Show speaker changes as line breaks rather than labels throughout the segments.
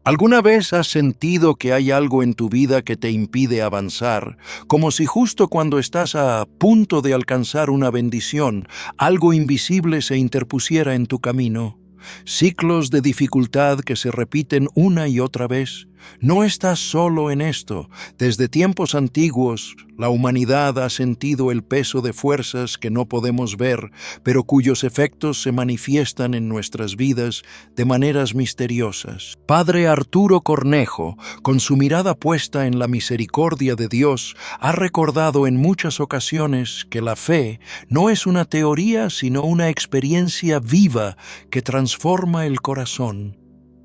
¿Alguna vez has sentido que hay algo en tu vida que te impide avanzar, como si justo cuando estás a punto de alcanzar una bendición, algo invisible se interpusiera en tu camino? Ciclos de dificultad que se repiten una y otra vez. No estás solo en esto. Desde tiempos antiguos, la humanidad ha sentido el peso de fuerzas que no podemos ver, pero cuyos efectos se manifiestan en nuestras vidas de maneras misteriosas. Padre Arturo Cornejo, con su mirada puesta en la misericordia de Dios, ha recordado en muchas ocasiones que la fe no es una teoría, sino una experiencia viva que transforma el corazón.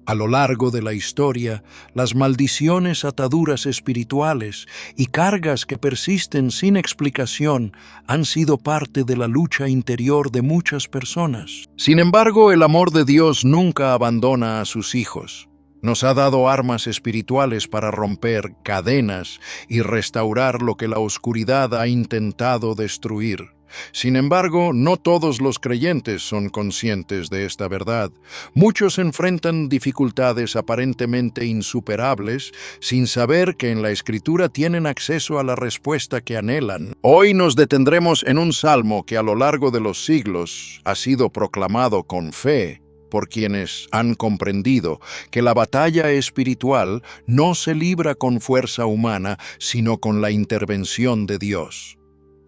A lo largo de la historia, las maldiciones, ataduras espirituales y cargas que persisten sin explicación han sido parte de la lucha interior de muchas personas. Sin embargo, el amor de Dios nunca abandona a sus hijos. Nos ha dado armas espirituales para romper cadenas y restaurar lo que la oscuridad ha intentado destruir. Sin embargo, no todos los creyentes son conscientes de esta verdad. Muchos enfrentan dificultades aparentemente insuperables sin saber que en la Escritura tienen acceso a la respuesta que anhelan. Hoy nos detendremos en un salmo que a lo largo de los siglos ha sido proclamado con fe por quienes han comprendido que la batalla espiritual no se libra con fuerza humana, sino con la intervención de Dios.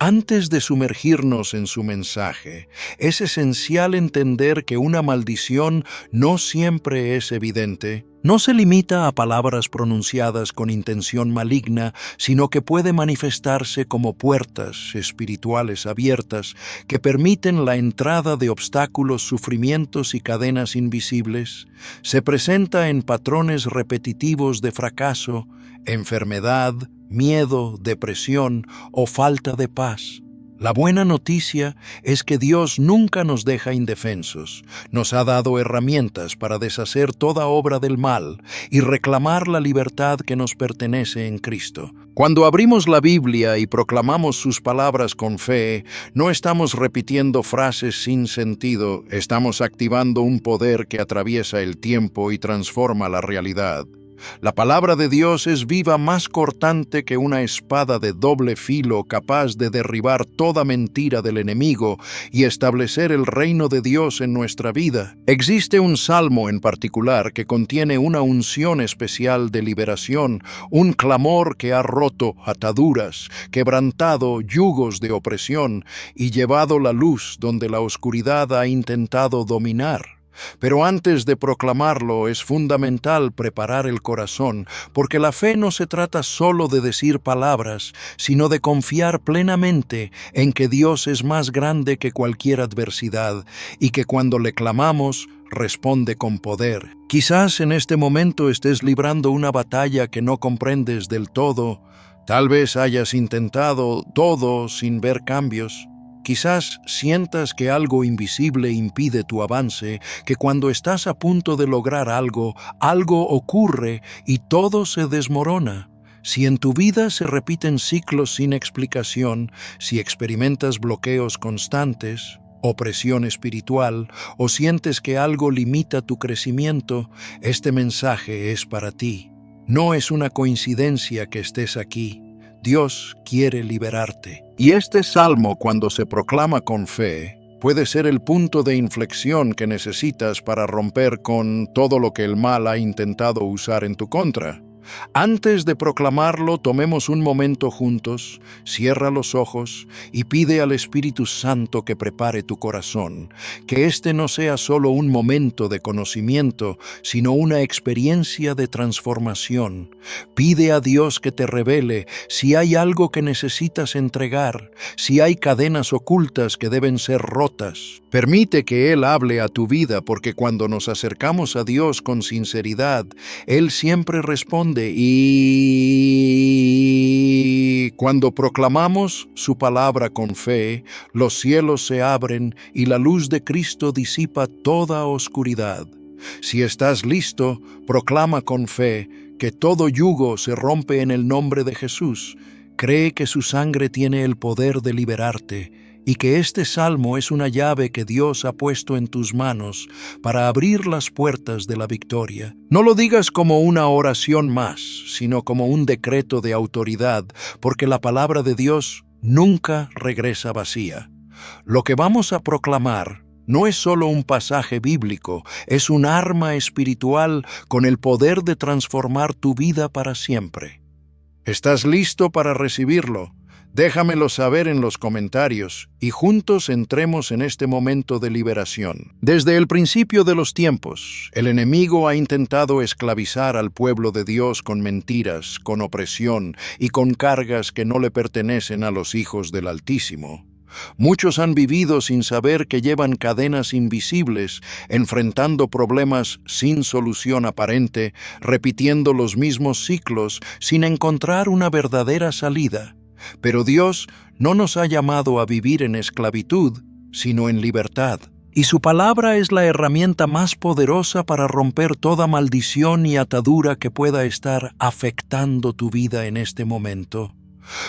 Antes de sumergirnos en su mensaje, es esencial entender que una maldición no siempre es evidente. No se limita a palabras pronunciadas con intención maligna, sino que puede manifestarse como puertas espirituales abiertas que permiten la entrada de obstáculos, sufrimientos y cadenas invisibles. Se presenta en patrones repetitivos de fracaso, enfermedad, miedo, depresión o falta de paz. La buena noticia es que Dios nunca nos deja indefensos. Nos ha dado herramientas para deshacer toda obra del mal y reclamar la libertad que nos pertenece en Cristo. Cuando abrimos la Biblia y proclamamos sus palabras con fe, no estamos repitiendo frases sin sentido, estamos activando un poder que atraviesa el tiempo y transforma la realidad. La palabra de Dios es viva, más cortante que una espada de doble filo, capaz de derribar toda mentira del enemigo y establecer el reino de Dios en nuestra vida. Existe un salmo en particular que contiene una unción especial de liberación, un clamor que ha roto ataduras, quebrantado yugos de opresión y llevado la luz donde la oscuridad ha intentado dominar. Pero antes de proclamarlo es fundamental preparar el corazón, porque la fe no se trata solo de decir palabras, sino de confiar plenamente en que Dios es más grande que cualquier adversidad y que cuando le clamamos, responde con poder. Quizás en este momento estés librando una batalla que no comprendes del todo. Tal vez hayas intentado todo sin ver cambios. Quizás sientas que algo invisible impide tu avance, que cuando estás a punto de lograr algo, algo ocurre y todo se desmorona. Si en tu vida se repiten ciclos sin explicación, si experimentas bloqueos constantes, opresión espiritual, o sientes que algo limita tu crecimiento, este mensaje es para ti. No es una coincidencia que estés aquí. Dios quiere liberarte. Y este salmo, cuando se proclama con fe, puede ser el punto de inflexión que necesitas para romper con todo lo que el mal ha intentado usar en tu contra. Antes de proclamarlo, tomemos un momento juntos, cierra los ojos y pide al Espíritu Santo que prepare tu corazón, que este no sea solo un momento de conocimiento, sino una experiencia de transformación. Pide a Dios que te revele si hay algo que necesitas entregar, si hay cadenas ocultas que deben ser rotas. Permite que Él hable a tu vida, porque cuando nos acercamos a Dios con sinceridad, Él siempre responde. Y cuando proclamamos su palabra con fe, los cielos se abren y la luz de Cristo disipa toda oscuridad. Si estás listo, proclama con fe que todo yugo se rompe en el nombre de Jesús. Cree que su sangre tiene el poder de liberarte y que este salmo es una llave que Dios ha puesto en tus manos para abrir las puertas de la victoria. No lo digas como una oración más, sino como un decreto de autoridad, porque la palabra de Dios nunca regresa vacía. Lo que vamos a proclamar no es solo un pasaje bíblico, es un arma espiritual con el poder de transformar tu vida para siempre. ¿Estás listo para recibirlo? Déjamelo saber en los comentarios y juntos entremos en este momento de liberación. Desde el principio de los tiempos, el enemigo ha intentado esclavizar al pueblo de Dios con mentiras, con opresión y con cargas que no le pertenecen a los hijos del Altísimo. Muchos han vivido sin saber que llevan cadenas invisibles, enfrentando problemas sin solución aparente, repitiendo los mismos ciclos sin encontrar una verdadera salida. Pero Dios no nos ha llamado a vivir en esclavitud, sino en libertad. Y su palabra es la herramienta más poderosa para romper toda maldición y atadura que pueda estar afectando tu vida en este momento.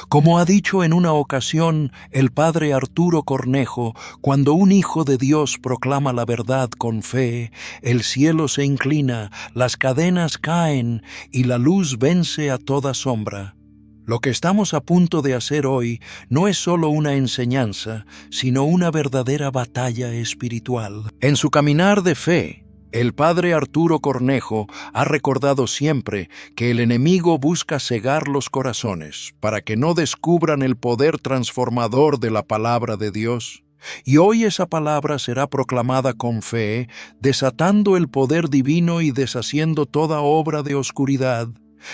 Como ha dicho en una ocasión el padre Arturo Cornejo, cuando un hijo de Dios proclama la verdad con fe, el cielo se inclina, las cadenas caen y la luz vence a toda sombra. Lo que estamos a punto de hacer hoy no es solo una enseñanza, sino una verdadera batalla espiritual. En su caminar de fe, el padre Arturo Cornejo ha recordado siempre que el enemigo busca cegar los corazones para que no descubran el poder transformador de la palabra de Dios. Y hoy esa palabra será proclamada con fe, desatando el poder divino y deshaciendo toda obra de oscuridad.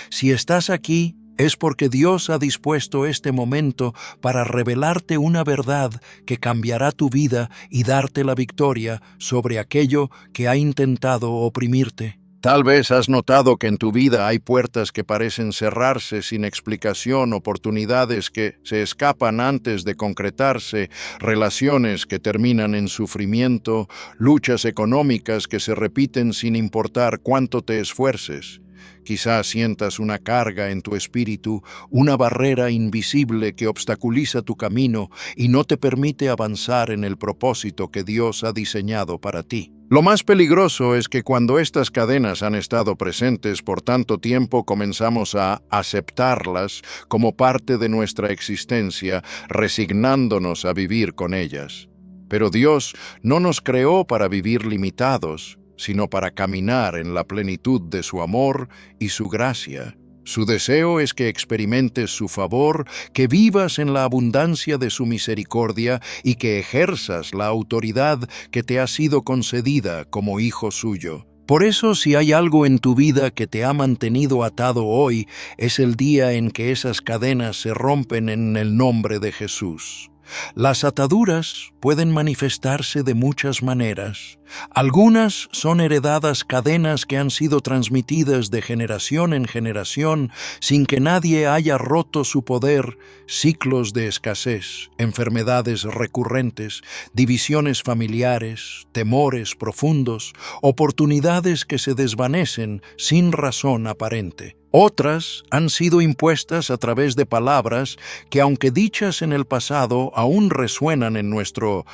Si estás aquí, es porque Dios ha dispuesto este momento para revelarte una verdad que cambiará tu vida y darte la victoria sobre aquello que ha intentado oprimirte. Tal vez has notado que en tu vida hay puertas que parecen cerrarse sin explicación, oportunidades que se escapan antes de concretarse, relaciones que terminan en sufrimiento, luchas económicas que se repiten sin importar cuánto te esfuerces. Quizás sientas una carga en tu espíritu, una barrera invisible que obstaculiza tu camino y no te permite avanzar en el propósito que Dios ha diseñado para ti. Lo más peligroso es que cuando estas cadenas han estado presentes por tanto tiempo, comenzamos a aceptarlas como parte de nuestra existencia, resignándonos a vivir con ellas. Pero Dios no nos creó para vivir limitados, sino para caminar en la plenitud de su amor y su gracia. Su deseo es que experimentes su favor, que vivas en la abundancia de su misericordia y que ejerzas la autoridad que te ha sido concedida como hijo suyo. Por eso, si hay algo en tu vida que te ha mantenido atado hoy, es el día en que esas cadenas se rompen en el nombre de Jesús. Las ataduras pueden manifestarse de muchas maneras. Algunas son heredadas cadenas que han sido transmitidas de generación en generación sin que nadie haya roto su poder, ciclos de escasez, enfermedades recurrentes, divisiones familiares, temores profundos, oportunidades que se desvanecen sin razón aparente. Otras han sido impuestas a través de palabras que, aunque dichas en el pasado, aún resuenan en nuestro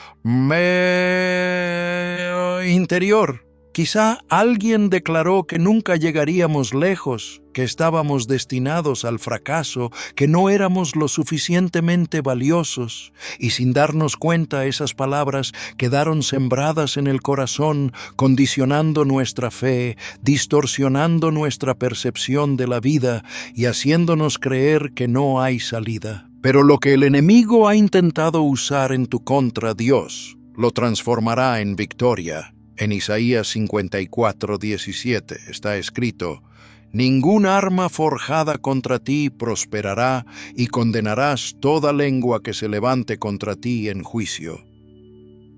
interior. Quizá alguien declaró que nunca llegaríamos lejos, que estábamos destinados al fracaso, que no éramos lo suficientemente valiosos, y sin darnos cuenta esas palabras quedaron sembradas en el corazón, condicionando nuestra fe, distorsionando nuestra percepción de la vida y haciéndonos creer que no hay salida. Pero lo que el enemigo ha intentado usar en tu contra, Dios lo transformará en victoria. En Isaías 54:17 está escrito: «Ningún arma forjada contra ti prosperará, y condenarás toda lengua que se levante contra ti en juicio».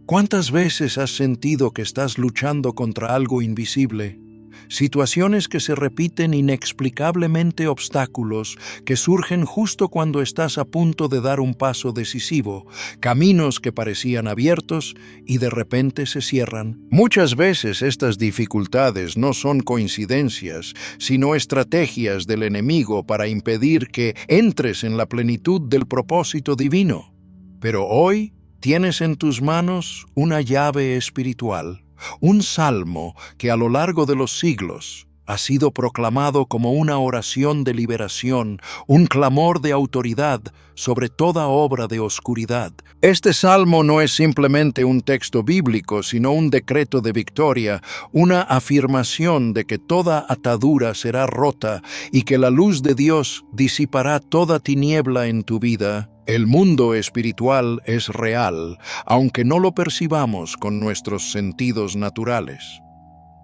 ¿Cuántas veces has sentido que estás luchando contra algo invisible? Situaciones que se repiten inexplicablemente, obstáculos que surgen justo cuando estás a punto de dar un paso decisivo, caminos que parecían abiertos y de repente se cierran. Muchas veces estas dificultades no son coincidencias, sino estrategias del enemigo para impedir que entres en la plenitud del propósito divino. Pero hoy Tienes en tus manos una llave espiritual, un salmo que a lo largo de los siglos ha sido proclamado como una oración de liberación, un clamor de autoridad sobre toda obra de oscuridad. Este salmo no es simplemente un texto bíblico, sino un decreto de victoria, una afirmación de que toda atadura será rota y que la luz de Dios disipará toda tiniebla en tu vida. El mundo espiritual es real, aunque no lo percibamos con nuestros sentidos naturales.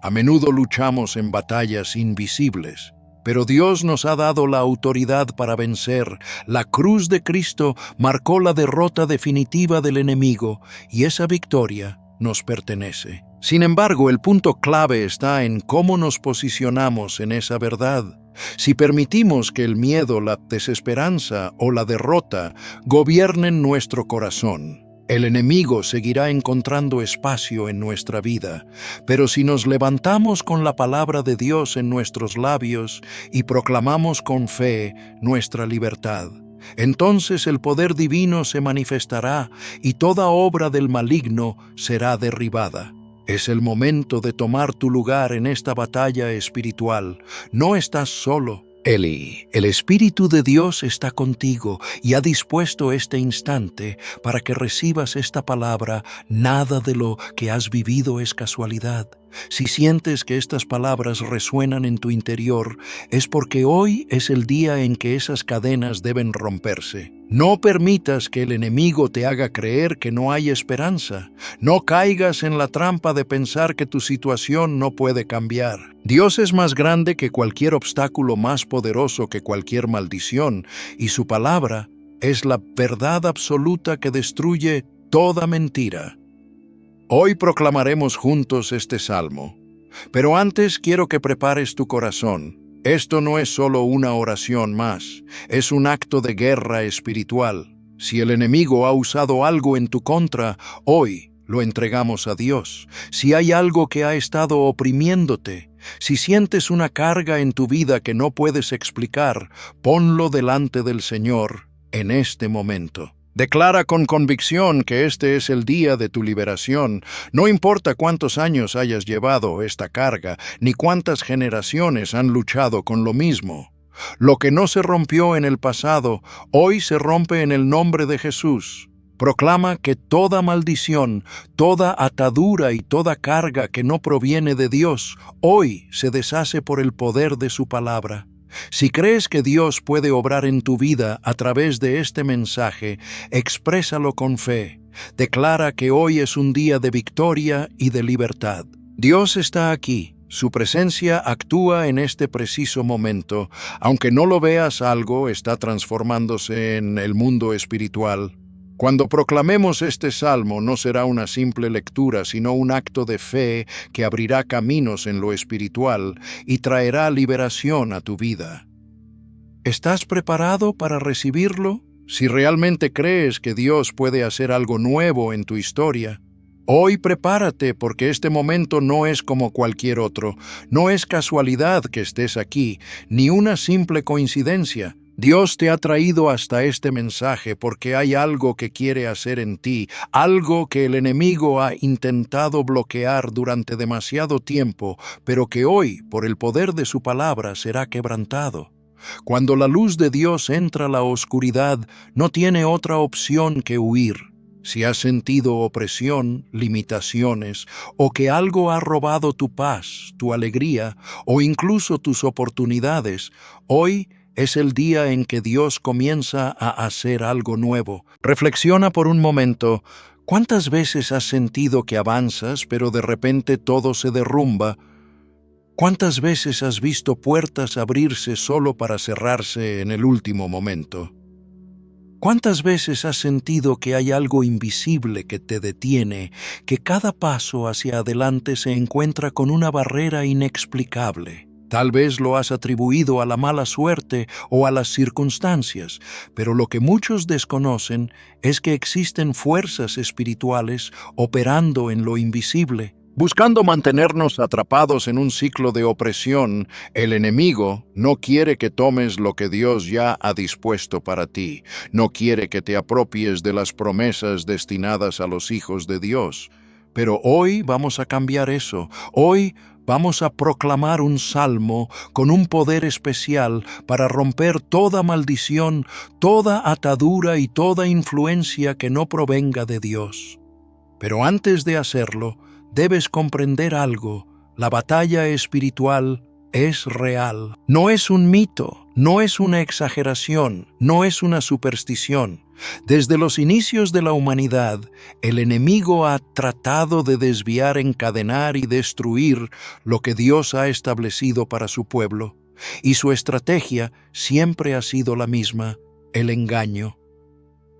A menudo luchamos en batallas invisibles, pero Dios nos ha dado la autoridad para vencer. La cruz de Cristo marcó la derrota definitiva del enemigo y esa victoria nos pertenece. Sin embargo, el punto clave está en cómo nos posicionamos en esa verdad. Si permitimos que el miedo, la desesperanza o la derrota gobiernen nuestro corazón, el enemigo seguirá encontrando espacio en nuestra vida, pero si nos levantamos con la palabra de Dios en nuestros labios y proclamamos con fe nuestra libertad, entonces el poder divino se manifestará y toda obra del maligno será derribada. Es el momento de tomar tu lugar en esta batalla espiritual. No estás solo. Eli, el Espíritu de Dios está contigo y ha dispuesto este instante para que recibas esta palabra. Nada de lo que has vivido es casualidad. Si sientes que estas palabras resuenan en tu interior, es porque hoy es el día en que esas cadenas deben romperse. No permitas que el enemigo te haga creer que no hay esperanza. No caigas en la trampa de pensar que tu situación no puede cambiar. Dios es más grande que cualquier obstáculo, más poderoso que cualquier maldición, y su palabra es la verdad absoluta que destruye toda mentira. Hoy proclamaremos juntos este salmo, pero antes quiero que prepares tu corazón. Esto no es solo una oración más, es un acto de guerra espiritual. Si el enemigo ha usado algo en tu contra, hoy lo entregamos a Dios. Si hay algo que ha estado oprimiéndote, si sientes una carga en tu vida que no puedes explicar, ponlo delante del Señor en este momento. Declara con convicción que este es el día de tu liberación. No importa cuántos años hayas llevado esta carga, ni cuántas generaciones han luchado con lo mismo. Lo que no se rompió en el pasado, hoy se rompe en el nombre de Jesús. Proclama que toda maldición, toda atadura y toda carga que no proviene de Dios, hoy se deshace por el poder de su palabra. Si crees que Dios puede obrar en tu vida a través de este mensaje, exprésalo con fe. Declara que hoy es un día de victoria y de libertad. Dios está aquí. Su presencia actúa en este preciso momento. Aunque no lo veas, algo está transformándose en el mundo espiritual. Cuando proclamemos este salmo, no será una simple lectura, sino un acto de fe que abrirá caminos en lo espiritual y traerá liberación a tu vida. ¿Estás preparado para recibirlo? Si realmente crees que Dios puede hacer algo nuevo en tu historia, hoy prepárate, porque este momento no es como cualquier otro. No es casualidad que estés aquí, ni una simple coincidencia. Dios te ha traído hasta este mensaje porque hay algo que quiere hacer en ti, algo que el enemigo ha intentado bloquear durante demasiado tiempo, pero que hoy, por el poder de su palabra, será quebrantado. Cuando la luz de Dios entra a la oscuridad, no tiene otra opción que huir. Si has sentido opresión, limitaciones, o que algo ha robado tu paz, tu alegría, o incluso tus oportunidades, hoy es el día en que Dios comienza a hacer algo nuevo. Reflexiona por un momento. ¿Cuántas veces has sentido que avanzas, pero de repente todo se derrumba? ¿Cuántas veces has visto puertas abrirse solo para cerrarse en el último momento? ¿Cuántas veces has sentido que hay algo invisible que te detiene, que cada paso hacia adelante se encuentra con una barrera inexplicable? Tal vez lo has atribuido a la mala suerte o a las circunstancias, pero lo que muchos desconocen es que existen fuerzas espirituales operando en lo invisible. Buscando mantenernos atrapados en un ciclo de opresión, el enemigo no quiere que tomes lo que Dios ya ha dispuesto para ti. No quiere que te apropies de las promesas destinadas a los hijos de Dios. Pero hoy vamos a cambiar eso. Hoy vamos a proclamar un salmo con un poder especial para romper toda maldición, toda atadura y toda influencia que no provenga de Dios. Pero antes de hacerlo, debes comprender algo: la batalla espiritual es real. No es un mito, no es una exageración, no es una superstición. Desde los inicios de la humanidad, el enemigo ha tratado de desviar, encadenar y destruir lo que Dios ha establecido para su pueblo. Y su estrategia siempre ha sido la misma: el engaño.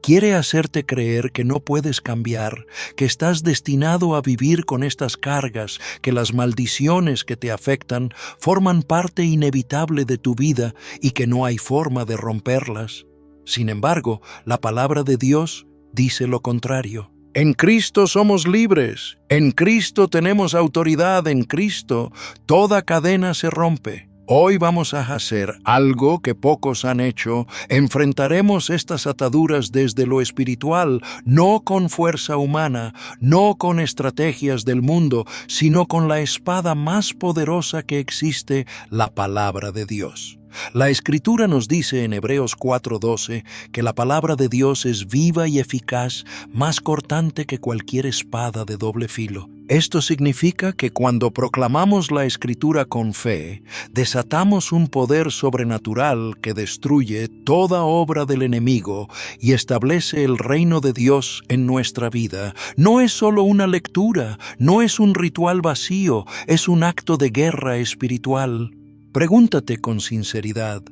Quiere hacerte creer que no puedes cambiar, que estás destinado a vivir con estas cargas, que las maldiciones que te afectan forman parte inevitable de tu vida y que no hay forma de romperlas. Sin embargo, la palabra de Dios dice lo contrario. En Cristo somos libres, en Cristo tenemos autoridad, en Cristo toda cadena se rompe. Hoy vamos a hacer algo que pocos han hecho. Enfrentaremos estas ataduras desde lo espiritual, no con fuerza humana, no con estrategias del mundo, sino con la espada más poderosa que existe, la palabra de Dios. La Escritura nos dice en Hebreos 4:12 que la palabra de Dios es viva y eficaz, más cortante que cualquier espada de doble filo. Esto significa que cuando proclamamos la Escritura con fe, desatamos un poder sobrenatural que destruye toda obra del enemigo y establece el reino de Dios en nuestra vida. No es solo una lectura, no es un ritual vacío, es un acto de guerra espiritual. Pregúntate con sinceridad: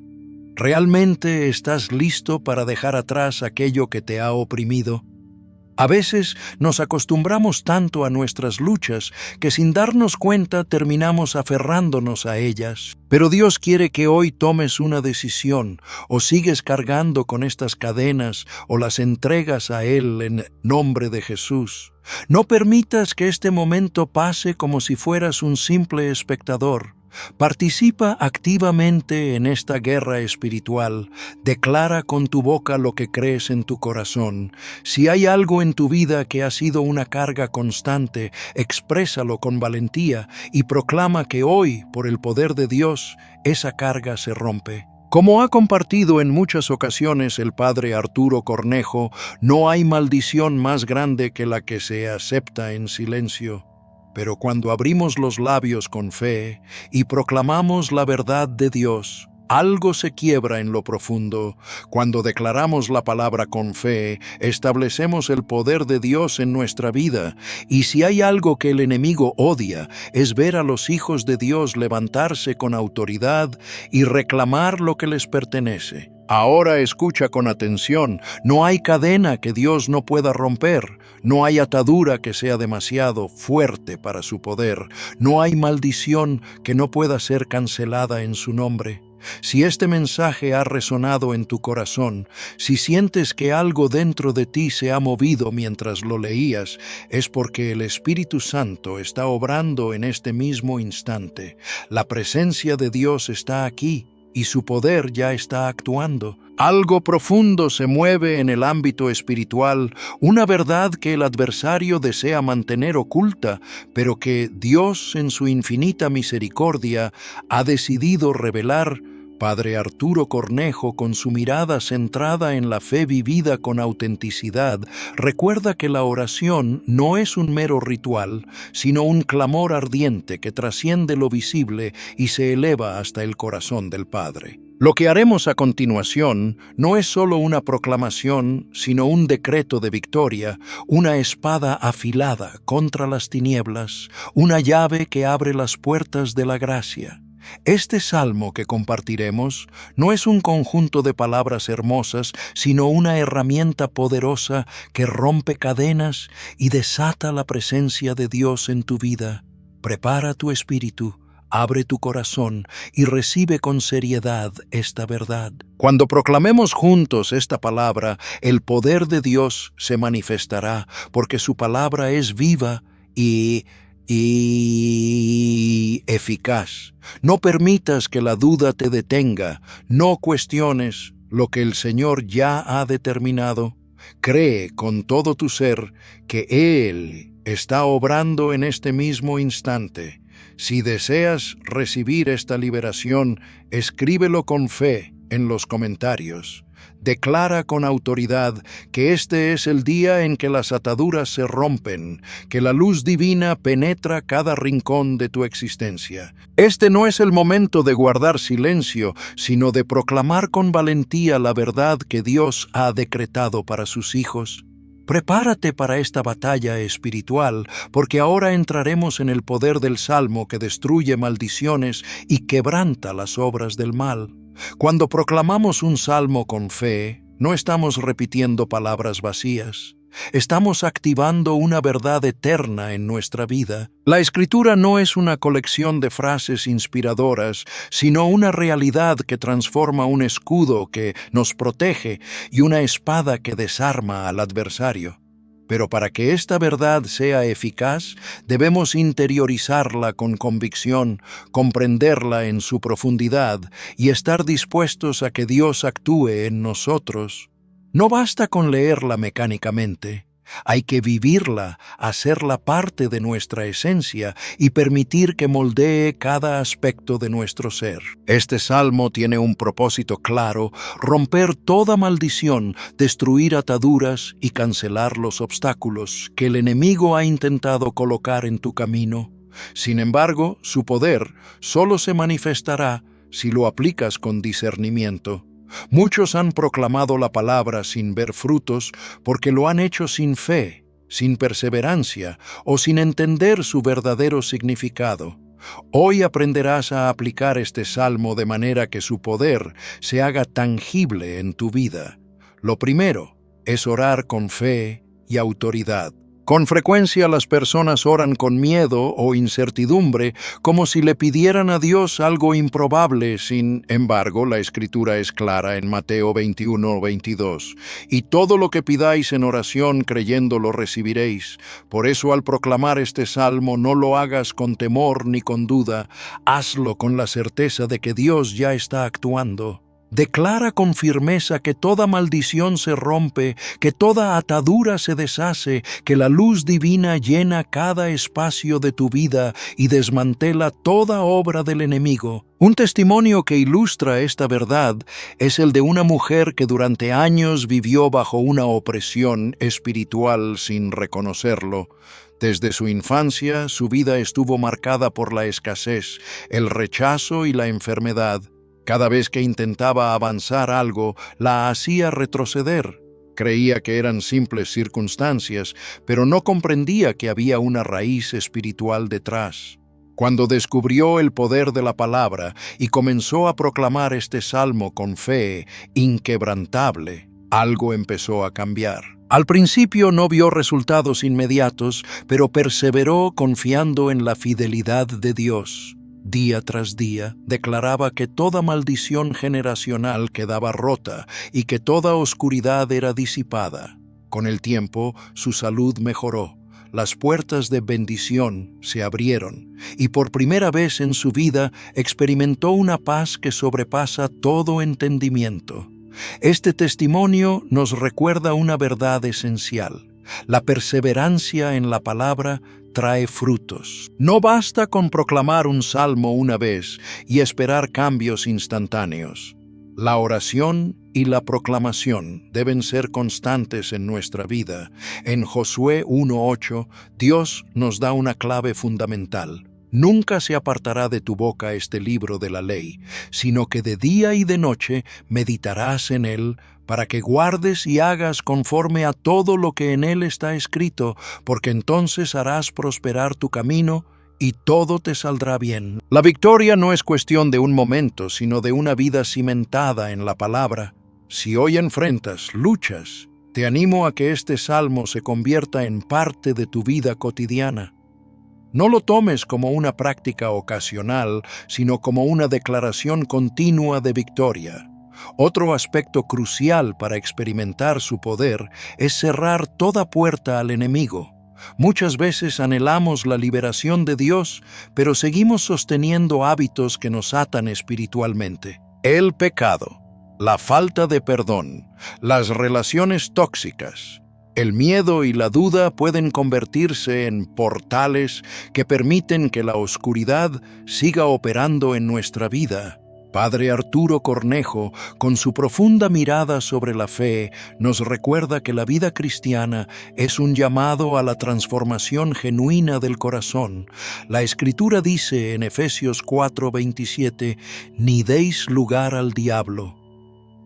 ¿realmente estás listo para dejar atrás aquello que te ha oprimido? A veces nos acostumbramos tanto a nuestras luchas que sin darnos cuenta terminamos aferrándonos a ellas. Pero Dios quiere que hoy tomes una decisión: o sigues cargando con estas cadenas o las entregas a Él en nombre de Jesús. No permitas que este momento pase como si fueras un simple espectador. Participa activamente en esta guerra espiritual. Declara con tu boca lo que crees en tu corazón. Si hay algo en tu vida que ha sido una carga constante, exprésalo con valentía y proclama que hoy, por el poder de Dios, esa carga se rompe. Como ha compartido en muchas ocasiones el padre Arturo Cornejo, no hay maldición más grande que la que se acepta en silencio. Pero cuando abrimos los labios con fe y proclamamos la verdad de Dios, algo se quiebra en lo profundo. Cuando declaramos la palabra con fe, establecemos el poder de Dios en nuestra vida. Y si hay algo que el enemigo odia, es ver a los hijos de Dios levantarse con autoridad y reclamar lo que les pertenece. Ahora escucha con atención: no hay cadena que Dios no pueda romper, no hay atadura que sea demasiado fuerte para su poder, no hay maldición que no pueda ser cancelada en su nombre. Si este mensaje ha resonado en tu corazón, si sientes que algo dentro de ti se ha movido mientras lo leías, es porque el Espíritu Santo está obrando en este mismo instante. La presencia de Dios está aquí y su poder ya está actuando. Algo profundo se mueve en el ámbito espiritual, una verdad que el adversario desea mantener oculta, pero que Dios en su infinita misericordia ha decidido revelar. Padre Arturo Cornejo, con su mirada centrada en la fe vivida con autenticidad, recuerda que la oración no es un mero ritual, sino un clamor ardiente que trasciende lo visible y se eleva hasta el corazón del Padre. Lo que haremos a continuación no es solo una proclamación, sino un decreto de victoria, una espada afilada contra las tinieblas, una llave que abre las puertas de la gracia. Este salmo que compartiremos no es un conjunto de palabras hermosas, sino una herramienta poderosa que rompe cadenas y desata la presencia de Dios en tu vida. Prepara tu espíritu, abre tu corazón y recibe con seriedad esta verdad. Cuando proclamemos juntos esta palabra, el poder de Dios se manifestará, porque su palabra es viva y y eficaz. No permitas que la duda te detenga. No cuestiones lo que el Señor ya ha determinado. Cree con todo tu ser que Él está obrando en este mismo instante. Si deseas recibir esta liberación, escríbelo con fe en los comentarios. Declara con autoridad que este es el día en que las ataduras se rompen, que la luz divina penetra cada rincón de tu existencia. Este no es el momento de guardar silencio, sino de proclamar con valentía la verdad que Dios ha decretado para sus hijos. Prepárate para esta batalla espiritual, porque ahora entraremos en el poder del Salmo que destruye maldiciones y quebranta las obras del mal. Cuando proclamamos un salmo con fe, no estamos repitiendo palabras vacías. Estamos activando una verdad eterna en nuestra vida. La Escritura no es una colección de frases inspiradoras, sino una realidad que transforma un escudo que nos protege y una espada que desarma al adversario. Pero para que esta verdad sea eficaz, debemos interiorizarla con convicción, comprenderla en su profundidad y estar dispuestos a que Dios actúe en nosotros. No basta con leerla mecánicamente. Hay que vivirla, hacerla parte de nuestra esencia y permitir que moldee cada aspecto de nuestro ser. Este salmo tiene un propósito claro: romper toda maldición, destruir ataduras y cancelar los obstáculos que el enemigo ha intentado colocar en tu camino. Sin embargo, su poder solo se manifestará si lo aplicas con discernimiento. Muchos han proclamado la palabra sin ver frutos porque lo han hecho sin fe, sin perseverancia o sin entender su verdadero significado. Hoy aprenderás a aplicar este salmo de manera que su poder se haga tangible en tu vida. Lo primero es orar con fe y autoridad. Con frecuencia las personas oran con miedo o incertidumbre, como si le pidieran a Dios algo improbable. Sin embargo, la Escritura es clara en Mateo 21:22. Y todo lo que pidáis en oración creyendo lo recibiréis. Por eso, al proclamar este salmo, no lo hagas con temor ni con duda. Hazlo con la certeza de que Dios ya está actuando. Declara con firmeza que toda maldición se rompe, que toda atadura se deshace, que la luz divina llena cada espacio de tu vida y desmantela toda obra del enemigo. Un testimonio que ilustra esta verdad es el de una mujer que durante años vivió bajo una opresión espiritual sin reconocerlo. Desde su infancia, su vida estuvo marcada por la escasez, el rechazo y la enfermedad. Cada vez que intentaba avanzar algo, la hacía retroceder. Creía que eran simples circunstancias, pero no comprendía que había una raíz espiritual detrás. Cuando descubrió el poder de la palabra y comenzó a proclamar este salmo con fe inquebrantable, algo empezó a cambiar. Al principio no vio resultados inmediatos, pero perseveró confiando en la fidelidad de Dios. Día tras día, declaraba que toda maldición generacional quedaba rota y que toda oscuridad era disipada. Con el tiempo, su salud mejoró. Las puertas de bendición se abrieron y por primera vez en su vida experimentó una paz que sobrepasa todo entendimiento. Este testimonio nos recuerda una verdad esencial. La perseverancia en la palabra trae frutos. No basta con proclamar un salmo una vez y esperar cambios instantáneos. La oración y la proclamación deben ser constantes en nuestra vida. En Josué 1:8, Dios nos da una clave fundamental. Nunca se apartará de tu boca este libro de la ley, sino que de día y de noche meditarás en él, para que guardes y hagas conforme a todo lo que en él está escrito, porque entonces harás prosperar tu camino y todo te saldrá bien. La victoria no es cuestión de un momento, sino de una vida cimentada en la palabra. Si hoy enfrentas luchas, te animo a que este salmo se convierta en parte de tu vida cotidiana. No lo tomes como una práctica ocasional, sino como una declaración continua de victoria. Otro aspecto crucial para experimentar su poder es cerrar toda puerta al enemigo. Muchas veces anhelamos la liberación de Dios, pero seguimos sosteniendo hábitos que nos atan espiritualmente. El pecado, la falta de perdón, las relaciones tóxicas, el miedo y la duda pueden convertirse en portales que permiten que la oscuridad siga operando en nuestra vida. Padre Arturo Cornejo, con su profunda mirada sobre la fe, nos recuerda que la vida cristiana es un llamado a la transformación genuina del corazón. La Escritura dice en Efesios 4:27, «Ni deis lugar al diablo».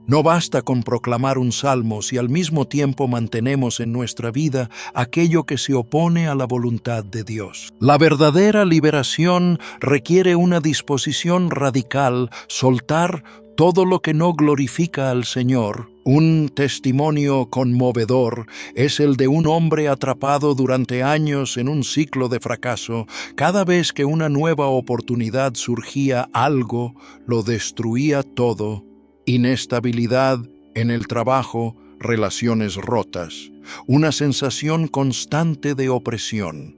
No basta con proclamar un salmo si al mismo tiempo mantenemos en nuestra vida aquello que se opone a la voluntad de Dios. La verdadera liberación requiere una disposición radical, soltar todo lo que no glorifica al Señor. Un testimonio conmovedor es el de un hombre atrapado durante años en un ciclo de fracaso. Cada vez que una nueva oportunidad surgía, algo lo destruía todo. Inestabilidad en el trabajo, relaciones rotas, una sensación constante de opresión.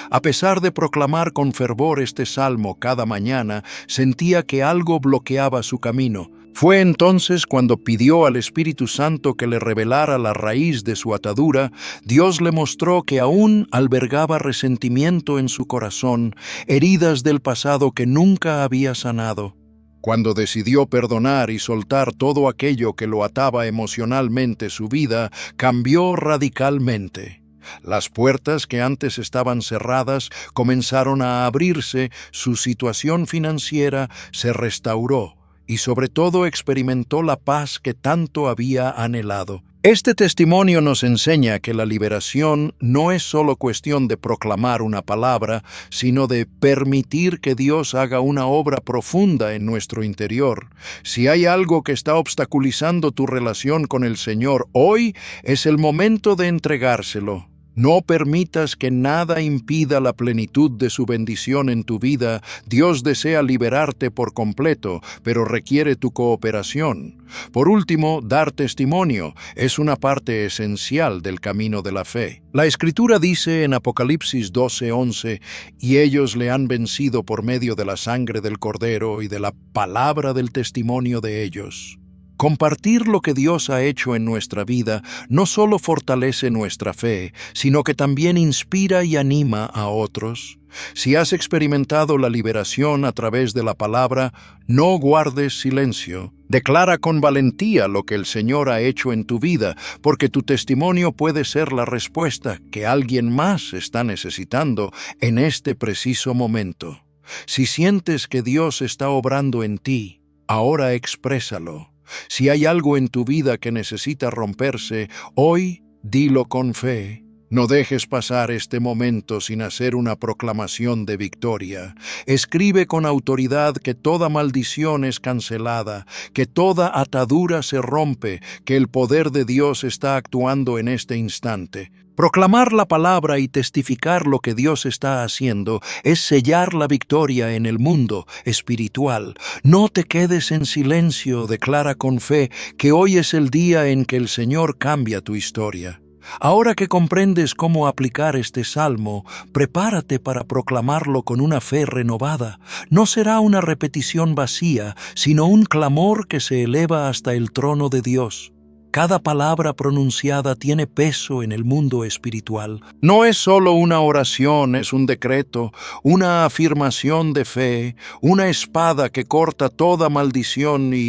A pesar de proclamar con fervor este salmo cada mañana, sentía que algo bloqueaba su camino. Fue entonces cuando pidió al Espíritu Santo que le revelara la raíz de su atadura. Dios le mostró que aún albergaba resentimiento en su corazón, heridas del pasado que nunca había sanado. Cuando decidió perdonar y soltar todo aquello que lo ataba emocionalmente, su vida cambió radicalmente. Las puertas que antes estaban cerradas comenzaron a abrirse, su situación financiera se restauró y sobre todo experimentó la paz que tanto había anhelado. Este testimonio nos enseña que la liberación no es solo cuestión de proclamar una palabra, sino de permitir que Dios haga una obra profunda en nuestro interior. Si hay algo que está obstaculizando tu relación con el Señor, hoy es el momento de entregárselo. No permitas que nada impida la plenitud de su bendición en tu vida. Dios desea liberarte por completo, pero requiere tu cooperación. Por último, dar testimonio es una parte esencial del camino de la fe. La Escritura dice en Apocalipsis 12:11, «Y ellos le han vencido por medio de la sangre del Cordero y de la palabra del testimonio de ellos». Compartir lo que Dios ha hecho en nuestra vida no solo fortalece nuestra fe, sino que también inspira y anima a otros. Si has experimentado la liberación a través de la palabra, no guardes silencio. Declara con valentía lo que el Señor ha hecho en tu vida, porque tu testimonio puede ser la respuesta que alguien más está necesitando en este preciso momento. Si sientes que Dios está obrando en ti, ahora exprésalo. Si hay algo en tu vida que necesita romperse, hoy dilo con fe. No dejes pasar este momento sin hacer una proclamación de victoria. Escribe con autoridad que toda maldición es cancelada, que toda atadura se rompe, que el poder de Dios está actuando en este instante. Proclamar la palabra y testificar lo que Dios está haciendo es sellar la victoria en el mundo espiritual. No te quedes en silencio, declara con fe que hoy es el día en que el Señor cambia tu historia. Ahora que comprendes cómo aplicar este salmo, prepárate para proclamarlo con una fe renovada. No será una repetición vacía, sino un clamor que se eleva hasta el trono de Dios. Cada palabra pronunciada tiene peso en el mundo espiritual. No es solo una oración, es un decreto, una afirmación de fe, una espada que corta toda maldición y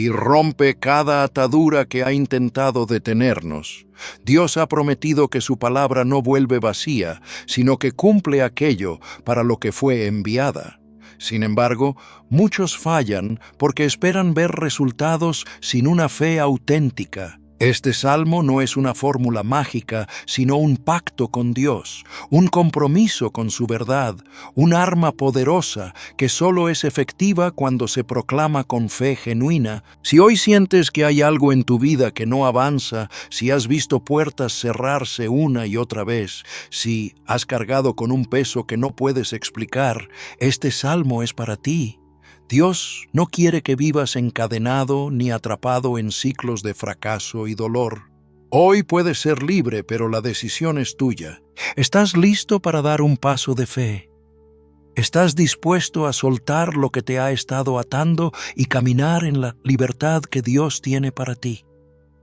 rompe cada atadura que ha intentado detenernos. Dios ha prometido que su palabra no vuelve vacía, sino que cumple aquello para lo que fue enviada. Sin embargo, muchos fallan porque esperan ver resultados sin una fe auténtica. Este salmo no es una fórmula mágica, sino un pacto con Dios, un compromiso con su verdad, un arma poderosa que solo es efectiva cuando se proclama con fe genuina. Si hoy sientes que hay algo en tu vida que no avanza, si has visto puertas cerrarse una y otra vez, si has cargado con un peso que no puedes explicar, este salmo es para ti. Dios no quiere que vivas encadenado ni atrapado en ciclos de fracaso y dolor. Hoy puedes ser libre, pero la decisión es tuya. ¿Estás listo para dar un paso de fe? ¿Estás dispuesto a soltar lo que te ha estado atando y caminar en la libertad que Dios tiene para ti?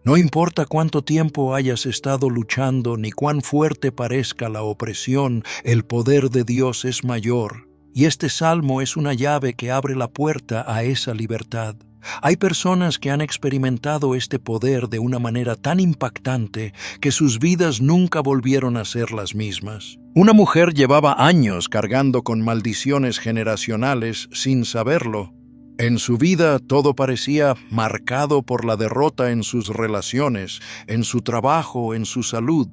No importa cuánto tiempo hayas estado luchando ni cuán fuerte parezca la opresión, el poder de Dios es mayor. Y este salmo es una llave que abre la puerta a esa libertad. Hay personas que han experimentado este poder de una manera tan impactante que sus vidas nunca volvieron a ser las mismas. Una mujer llevaba años cargando con maldiciones generacionales sin saberlo. En su vida todo parecía marcado por la derrota en sus relaciones, en su trabajo, en su salud.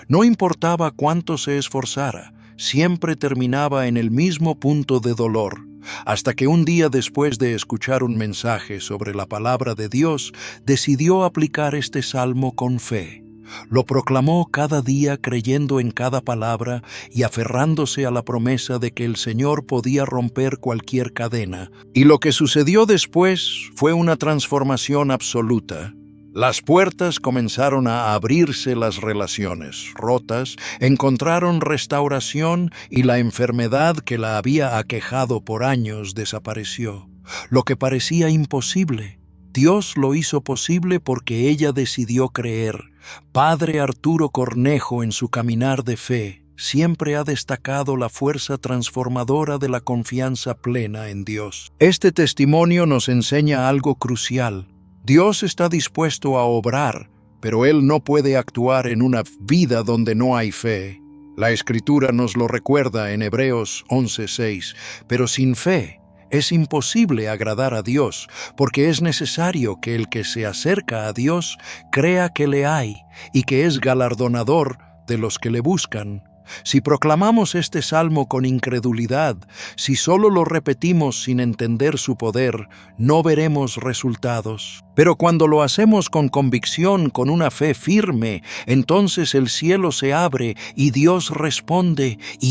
No importaba cuánto se esforzara, siempre terminaba en el mismo punto de dolor, hasta que un día después de escuchar un mensaje sobre la palabra de Dios, decidió aplicar este salmo con fe. Lo proclamó cada día creyendo en cada palabra y aferrándose a la promesa de que el Señor podía romper cualquier cadena. Y lo que sucedió después fue una transformación absoluta. Las puertas comenzaron a abrirse, las relaciones rotas encontraron restauración y la enfermedad que la había aquejado por años desapareció. Lo que parecía imposible, Dios lo hizo posible porque ella decidió creer. Padre Arturo Cornejo, en su caminar de fe, siempre ha destacado la fuerza transformadora de la confianza plena en Dios. Este testimonio nos enseña algo crucial. Dios está dispuesto a obrar, pero Él no puede actuar en una vida donde no hay fe. La Escritura nos lo recuerda en Hebreos 11:6, pero sin fe es imposible agradar a Dios, porque es necesario que el que se acerca a Dios crea que le hay y que es galardonador de los que le buscan. Si proclamamos este salmo con incredulidad, si solo lo repetimos sin entender su poder, no veremos resultados. Pero cuando lo hacemos con convicción, con una fe firme, entonces el cielo se abre y Dios responde. Y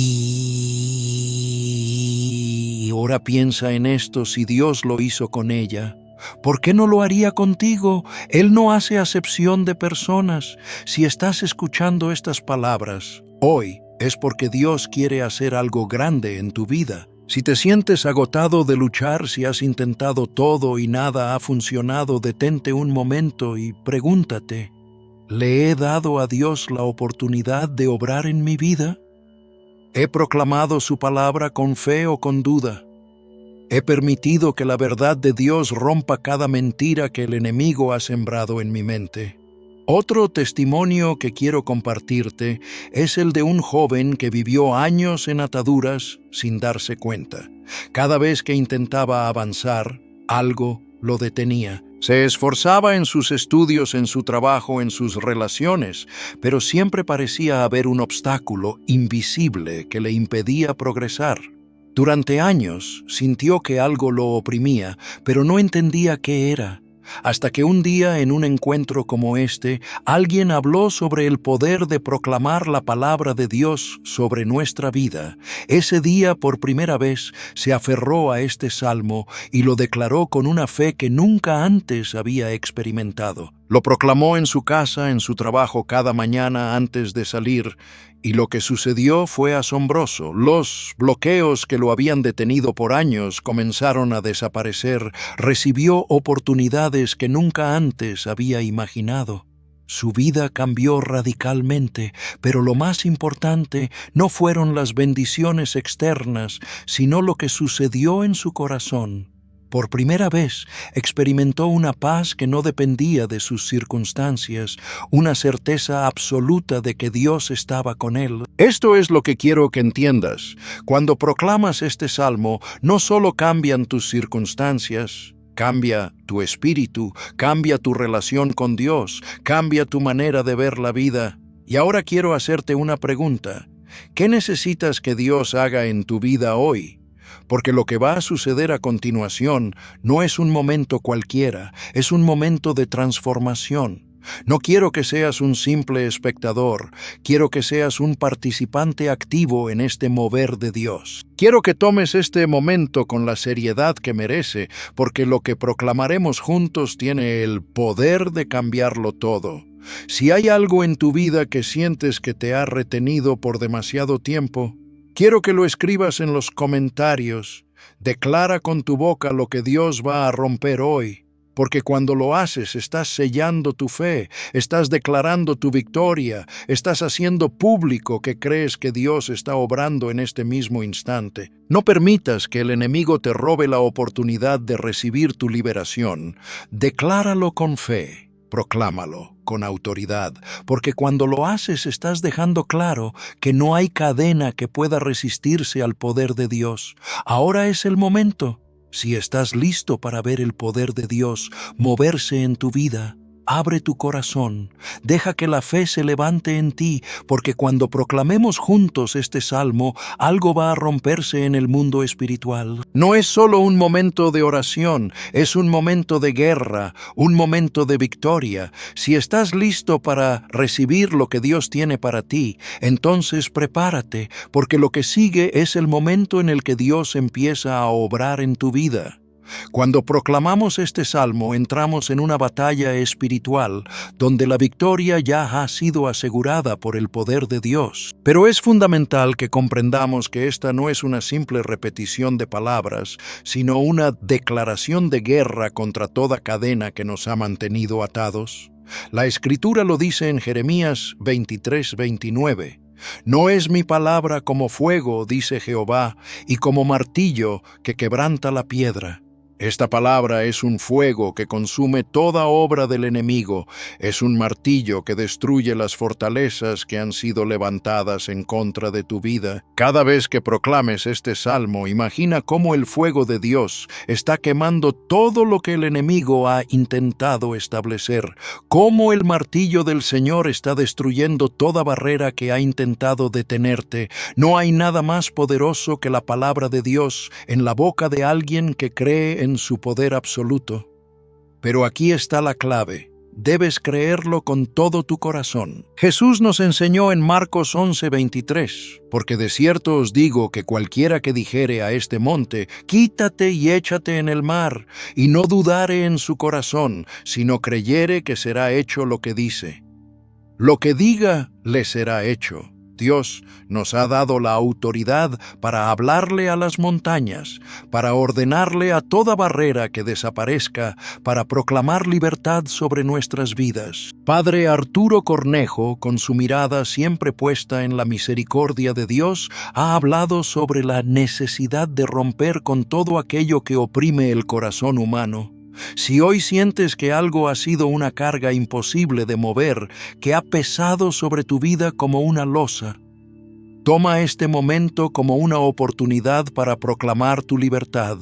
ahora piensa en esto: si Dios lo hizo con ella, ¿por qué no lo haría contigo? Él no hace acepción de personas. Si estás escuchando estas palabras hoy, es porque Dios quiere hacer algo grande en tu vida. Si te sientes agotado de luchar, si has intentado todo y nada ha funcionado, detente un momento y pregúntate: ¿le he dado a Dios la oportunidad de obrar en mi vida? ¿He proclamado su palabra con fe o con duda? ¿He permitido que la verdad de Dios rompa cada mentira que el enemigo ha sembrado en mi mente? Otro testimonio que quiero compartirte es el de un joven que vivió años en ataduras sin darse cuenta. Cada vez que intentaba avanzar, algo lo detenía. Se esforzaba en sus estudios, en su trabajo, en sus relaciones, pero siempre parecía haber un obstáculo invisible que le impedía progresar. Durante años sintió que algo lo oprimía, pero no entendía qué era. Hasta que un día, en un encuentro como este, alguien habló sobre el poder de proclamar la palabra de Dios sobre nuestra vida. Ese día, por primera vez, se aferró a este salmo y lo declaró con una fe que nunca antes había experimentado. Lo proclamó en su casa, en su trabajo, cada mañana antes de salir, y lo que sucedió fue asombroso. Los bloqueos que lo habían detenido por años comenzaron a desaparecer. Recibió oportunidades que nunca antes había imaginado. Su vida cambió radicalmente, pero lo más importante no fueron las bendiciones externas, sino lo que sucedió en su corazón. Por primera vez experimentó una paz que no dependía de sus circunstancias, una certeza absoluta de que Dios estaba con él. Esto es lo que quiero que entiendas. Cuando proclamas este salmo, no solo cambian tus circunstancias, cambia tu espíritu, cambia tu relación con Dios, cambia tu manera de ver la vida. Y ahora quiero hacerte una pregunta. ¿Qué necesitas que Dios haga en tu vida hoy? Porque lo que va a suceder a continuación no es un momento cualquiera, es un momento de transformación. No quiero que seas un simple espectador, quiero que seas un participante activo en este mover de Dios. Quiero que tomes este momento con la seriedad que merece, porque lo que proclamaremos juntos tiene el poder de cambiarlo todo. Si hay algo en tu vida que sientes que te ha retenido por demasiado tiempo, quiero que lo escribas en los comentarios. Declara con tu boca lo que Dios va a romper hoy, porque cuando lo haces estás sellando tu fe, estás declarando tu victoria, estás haciendo público que crees que Dios está obrando en este mismo instante. No permitas que el enemigo te robe la oportunidad de recibir tu liberación. Decláralo con fe. Proclámalo con autoridad, porque cuando lo haces estás dejando claro que no hay cadena que pueda resistirse al poder de Dios. Ahora es el momento. Si estás listo para ver el poder de Dios moverse en tu vida, abre tu corazón, deja que la fe se levante en ti, porque cuando proclamemos juntos este salmo, algo va a romperse en el mundo espiritual. No es solo un momento de oración, es un momento de guerra, un momento de victoria. Si estás listo para recibir lo que Dios tiene para ti, entonces prepárate, porque lo que sigue es el momento en el que Dios empieza a obrar en tu vida. Cuando proclamamos este salmo, entramos en una batalla espiritual donde la victoria ya ha sido asegurada por el poder de Dios. Pero es fundamental que comprendamos que esta no es una simple repetición de palabras, sino una declaración de guerra contra toda cadena que nos ha mantenido atados. La Escritura lo dice en Jeremías 23:29. No es mi palabra como fuego, dice Jehová, y como martillo que quebranta la piedra. Esta palabra es un fuego que consume toda obra del enemigo, es un martillo que destruye las fortalezas que han sido levantadas en contra de tu vida. Cada vez que proclames este salmo, imagina cómo el fuego de Dios está quemando todo lo que el enemigo ha intentado establecer, cómo el martillo del Señor está destruyendo toda barrera que ha intentado detenerte. No hay nada más poderoso que la palabra de Dios en la boca de alguien que cree en su poder absoluto. Pero aquí está la clave. Debes creerlo con todo tu corazón. Jesús nos enseñó en Marcos 11:23, porque de cierto os digo que cualquiera que dijere a este monte, quítate y échate en el mar, y no dudare en su corazón, sino creyere que será hecho lo que dice. Lo que diga, le será hecho. Dios nos ha dado la autoridad para hablarle a las montañas, para ordenarle a toda barrera que desaparezca, para proclamar libertad sobre nuestras vidas. Padre Arturo Cornejo, con su mirada siempre puesta en la misericordia de Dios, ha hablado sobre la necesidad de romper con todo aquello que oprime el corazón humano. Si hoy sientes que algo ha sido una carga imposible de mover, que ha pesado sobre tu vida como una losa, toma este momento como una oportunidad para proclamar tu libertad.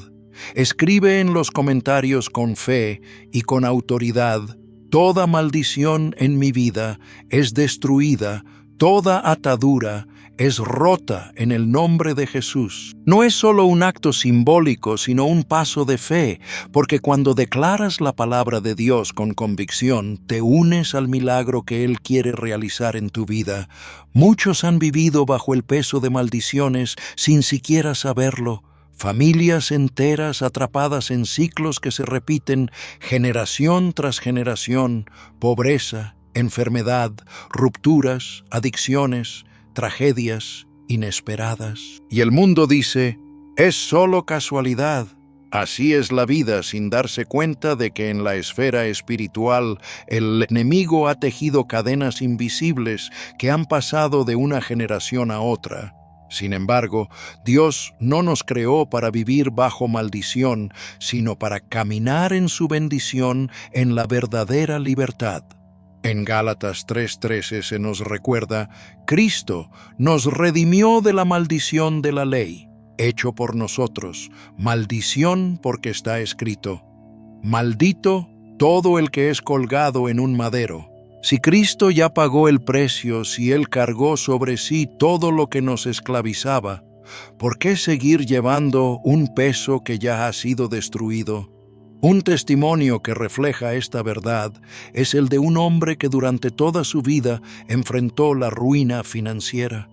Escribe en los comentarios con fe y con autoridad: toda maldición en mi vida es destruida, toda atadura es rota en el nombre de Jesús. No es solo un acto simbólico, sino un paso de fe, porque cuando declaras la palabra de Dios con convicción, te unes al milagro que Él quiere realizar en tu vida. Muchos han vivido bajo el peso de maldiciones sin siquiera saberlo. Familias enteras atrapadas en ciclos que se repiten generación tras generación: pobreza, enfermedad, rupturas, adicciones, tragedias inesperadas. Y el mundo dice: es solo casualidad. Así es la vida, sin darse cuenta de que en la esfera espiritual el enemigo ha tejido cadenas invisibles que han pasado de una generación a otra. Sin embargo, Dios no nos creó para vivir bajo maldición, sino para caminar en su bendición en la verdadera libertad. En Gálatas 3:13 se nos recuerda: Cristo nos redimió de la maldición de la ley, hecho por nosotros, maldición porque está escrito: maldito todo el que es colgado en un madero. Si Cristo ya pagó el precio, si Él cargó sobre sí todo lo que nos esclavizaba, ¿por qué seguir llevando un peso que ya ha sido destruido? Un testimonio que refleja esta verdad es el de un hombre que durante toda su vida enfrentó la ruina financiera.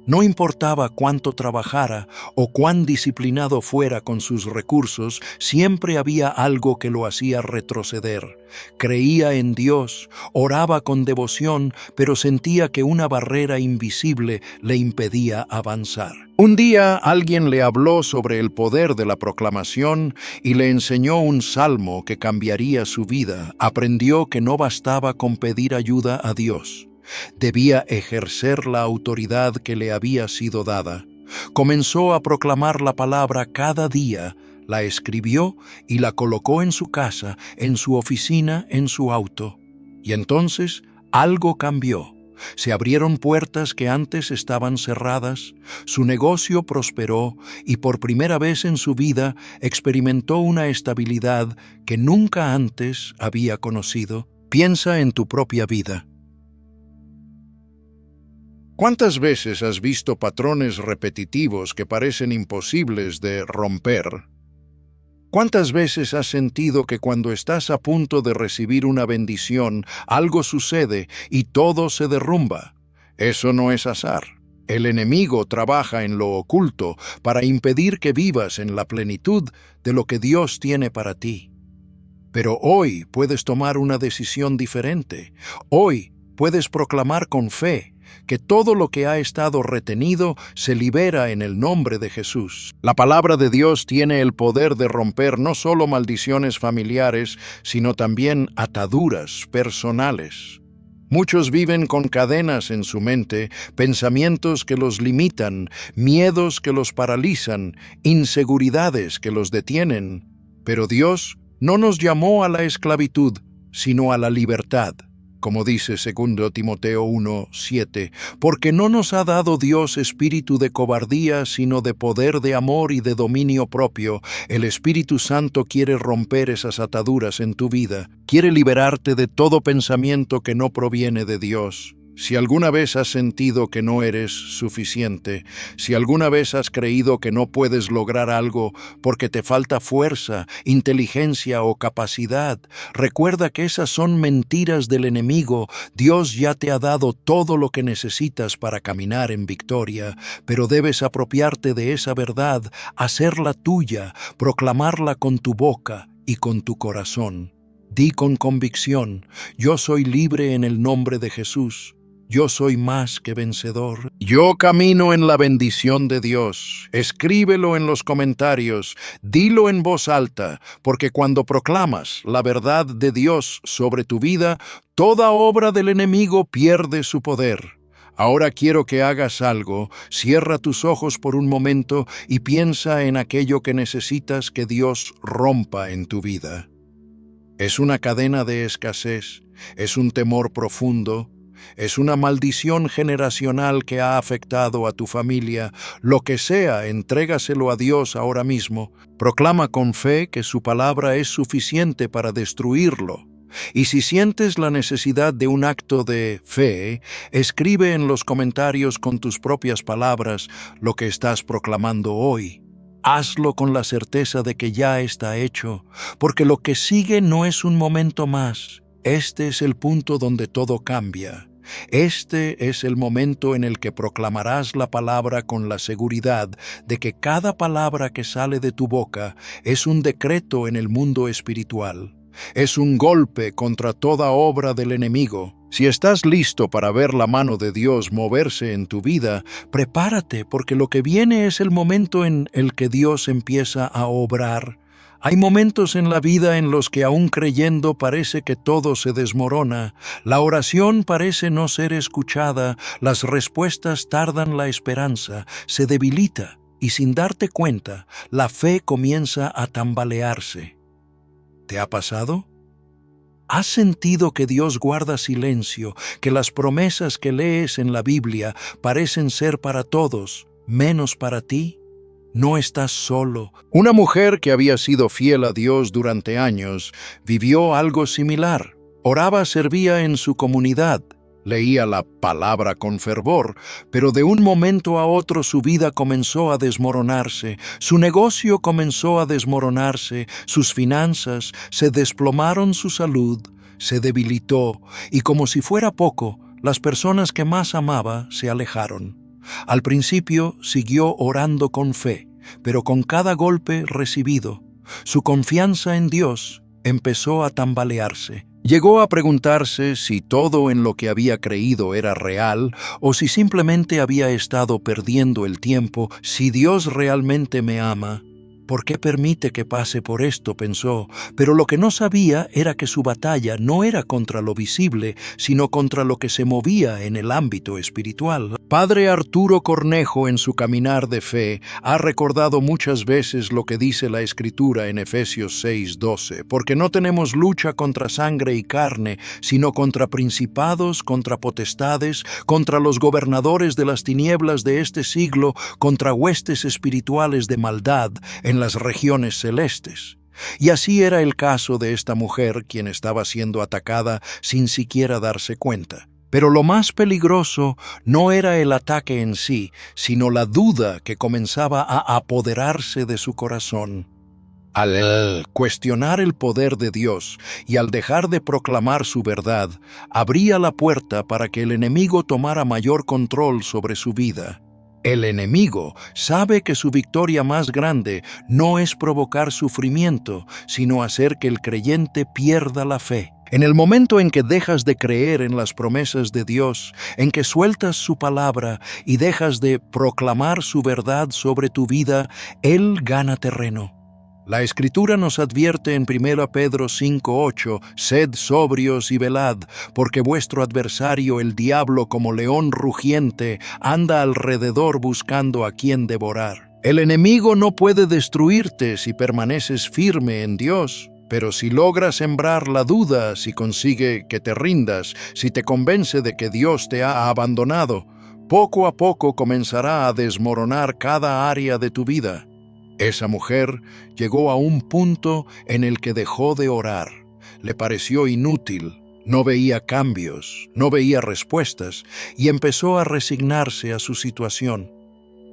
No importaba cuánto trabajara o cuán disciplinado fuera con sus recursos, siempre había algo que lo hacía retroceder. Creía en Dios, oraba con devoción, pero sentía que una barrera invisible le impedía avanzar. Un día alguien le habló sobre el poder de la proclamación y le enseñó un salmo que cambiaría su vida. Aprendió que no bastaba con pedir ayuda a Dios. Debía ejercer la autoridad que le había sido dada. Comenzó a proclamar la palabra cada día, la escribió y la colocó en su casa, en su oficina, en su auto. Y entonces algo cambió. Se abrieron puertas que antes estaban cerradas, su negocio prosperó y por primera vez en su vida experimentó una estabilidad que nunca antes había conocido. Piensa en tu propia vida. ¿Cuántas veces has visto patrones repetitivos que parecen imposibles de romper? ¿Cuántas veces has sentido que cuando estás a punto de recibir una bendición, algo sucede y todo se derrumba? Eso no es azar. El enemigo trabaja en lo oculto para impedir que vivas en la plenitud de lo que Dios tiene para ti. Pero hoy puedes tomar una decisión diferente. Hoy puedes proclamar con fe que todo lo que ha estado retenido se libera en el nombre de Jesús. La palabra de Dios tiene el poder de romper no solo maldiciones familiares, sino también ataduras personales. Muchos viven con cadenas en su mente, pensamientos que los limitan, miedos que los paralizan, inseguridades que los detienen. Pero Dios no nos llamó a la esclavitud, sino a la libertad. Como dice 2 Timoteo 1:7, porque no nos ha dado Dios espíritu de cobardía, sino de poder, de amor y de dominio propio. El Espíritu Santo quiere romper esas ataduras en tu vida, quiere liberarte de todo pensamiento que no proviene de Dios. Si alguna vez has sentido que no eres suficiente, si alguna vez has creído que no puedes lograr algo porque te falta fuerza, inteligencia o capacidad, recuerda que esas son mentiras del enemigo. Dios ya te ha dado todo lo que necesitas para caminar en victoria, pero debes apropiarte de esa verdad, hacerla tuya, proclamarla con tu boca y con tu corazón. Di con convicción: yo soy libre en el nombre de Jesús. Yo soy más que vencedor. Yo camino en la bendición de Dios. Escríbelo en los comentarios, dilo en voz alta, porque cuando proclamas la verdad de Dios sobre tu vida, toda obra del enemigo pierde su poder. Ahora quiero que hagas algo. Cierra tus ojos por un momento y piensa en aquello que necesitas que Dios rompa en tu vida. ¿Es una cadena de escasez? ¿Es un temor profundo? ¿Es una maldición generacional que ha afectado a tu familia? Lo que sea, entrégaselo a Dios ahora mismo. Proclama con fe que su palabra es suficiente para destruirlo. Y si sientes la necesidad de un acto de fe, escribe en los comentarios con tus propias palabras lo que estás proclamando hoy. Hazlo con la certeza de que ya está hecho, porque lo que sigue no es un momento más. Este es el punto donde todo cambia. Este es el momento en el que proclamarás la palabra con la seguridad de que cada palabra que sale de tu boca es un decreto en el mundo espiritual. Es un golpe contra toda obra del enemigo. Si estás listo para ver la mano de Dios moverse en tu vida, prepárate, porque lo que viene es el momento en el que Dios empieza a obrar. Hay momentos en la vida en los que aún creyendo parece que todo se desmorona, la oración parece no ser escuchada, las respuestas tardan la esperanza, se debilita y sin darte cuenta, la fe comienza a tambalearse. ¿Te ha pasado? ¿Has sentido que Dios guarda silencio, que las promesas que lees en la Biblia parecen ser para todos, menos para ti? No estás solo. Una mujer que había sido fiel a Dios durante años vivió algo similar. Oraba, servía en su comunidad, leía la palabra con fervor, pero de un momento a otro su vida comenzó a desmoronarse, su negocio comenzó a desmoronarse, sus finanzas se desplomaron, su salud se debilitó y como si fuera poco, las personas que más amaba se alejaron. Al principio siguió orando con fe, pero con cada golpe recibido, su confianza en Dios empezó a tambalearse. Llegó a preguntarse si todo en lo que había creído era real o si simplemente había estado perdiendo el tiempo. Si Dios realmente me ama, ¿por qué permite que pase por esto?, pensó, pero lo que no sabía era que su batalla no era contra lo visible, sino contra lo que se movía en el ámbito espiritual. Padre Arturo Cornejo, en su caminar de fe, ha recordado muchas veces lo que dice la Escritura en Efesios 6:12, porque no tenemos lucha contra sangre y carne, sino contra principados, contra potestades, contra los gobernadores de las tinieblas de este siglo, contra huestes espirituales de maldad en las regiones celestes. Y así era el caso de esta mujer, quien estaba siendo atacada sin siquiera darse cuenta. Pero lo más peligroso no era el ataque en sí, sino la duda que comenzaba a apoderarse de su corazón. Al cuestionar el poder de Dios y al dejar de proclamar su verdad, abría la puerta para que el enemigo tomara mayor control sobre su vida. El enemigo sabe que su victoria más grande no es provocar sufrimiento, sino hacer que el creyente pierda la fe. En el momento en que dejas de creer en las promesas de Dios, en que sueltas su palabra y dejas de proclamar su verdad sobre tu vida, Él gana terreno. La Escritura nos advierte en 1 Pedro 5:8, «Sed sobrios y velad, porque vuestro adversario el diablo como león rugiente anda alrededor buscando a quien devorar». El enemigo no puede destruirte si permaneces firme en Dios, pero si logra sembrar la duda, si consigue que te rindas, si te convence de que Dios te ha abandonado, poco a poco comenzará a desmoronar cada área de tu vida. Esa mujer llegó a un punto en el que dejó de orar. Le pareció inútil, no veía cambios, no veía respuestas y empezó a resignarse a su situación.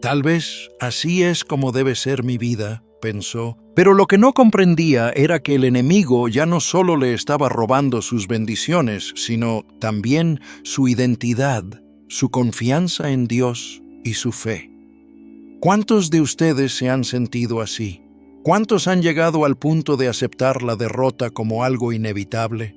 Tal vez así es como debe ser mi vida, pensó. Pero lo que no comprendía era que el enemigo ya no solo le estaba robando sus bendiciones, sino también su identidad, su confianza en Dios y su fe. ¿Cuántos de ustedes se han sentido así? ¿Cuántos han llegado al punto de aceptar la derrota como algo inevitable?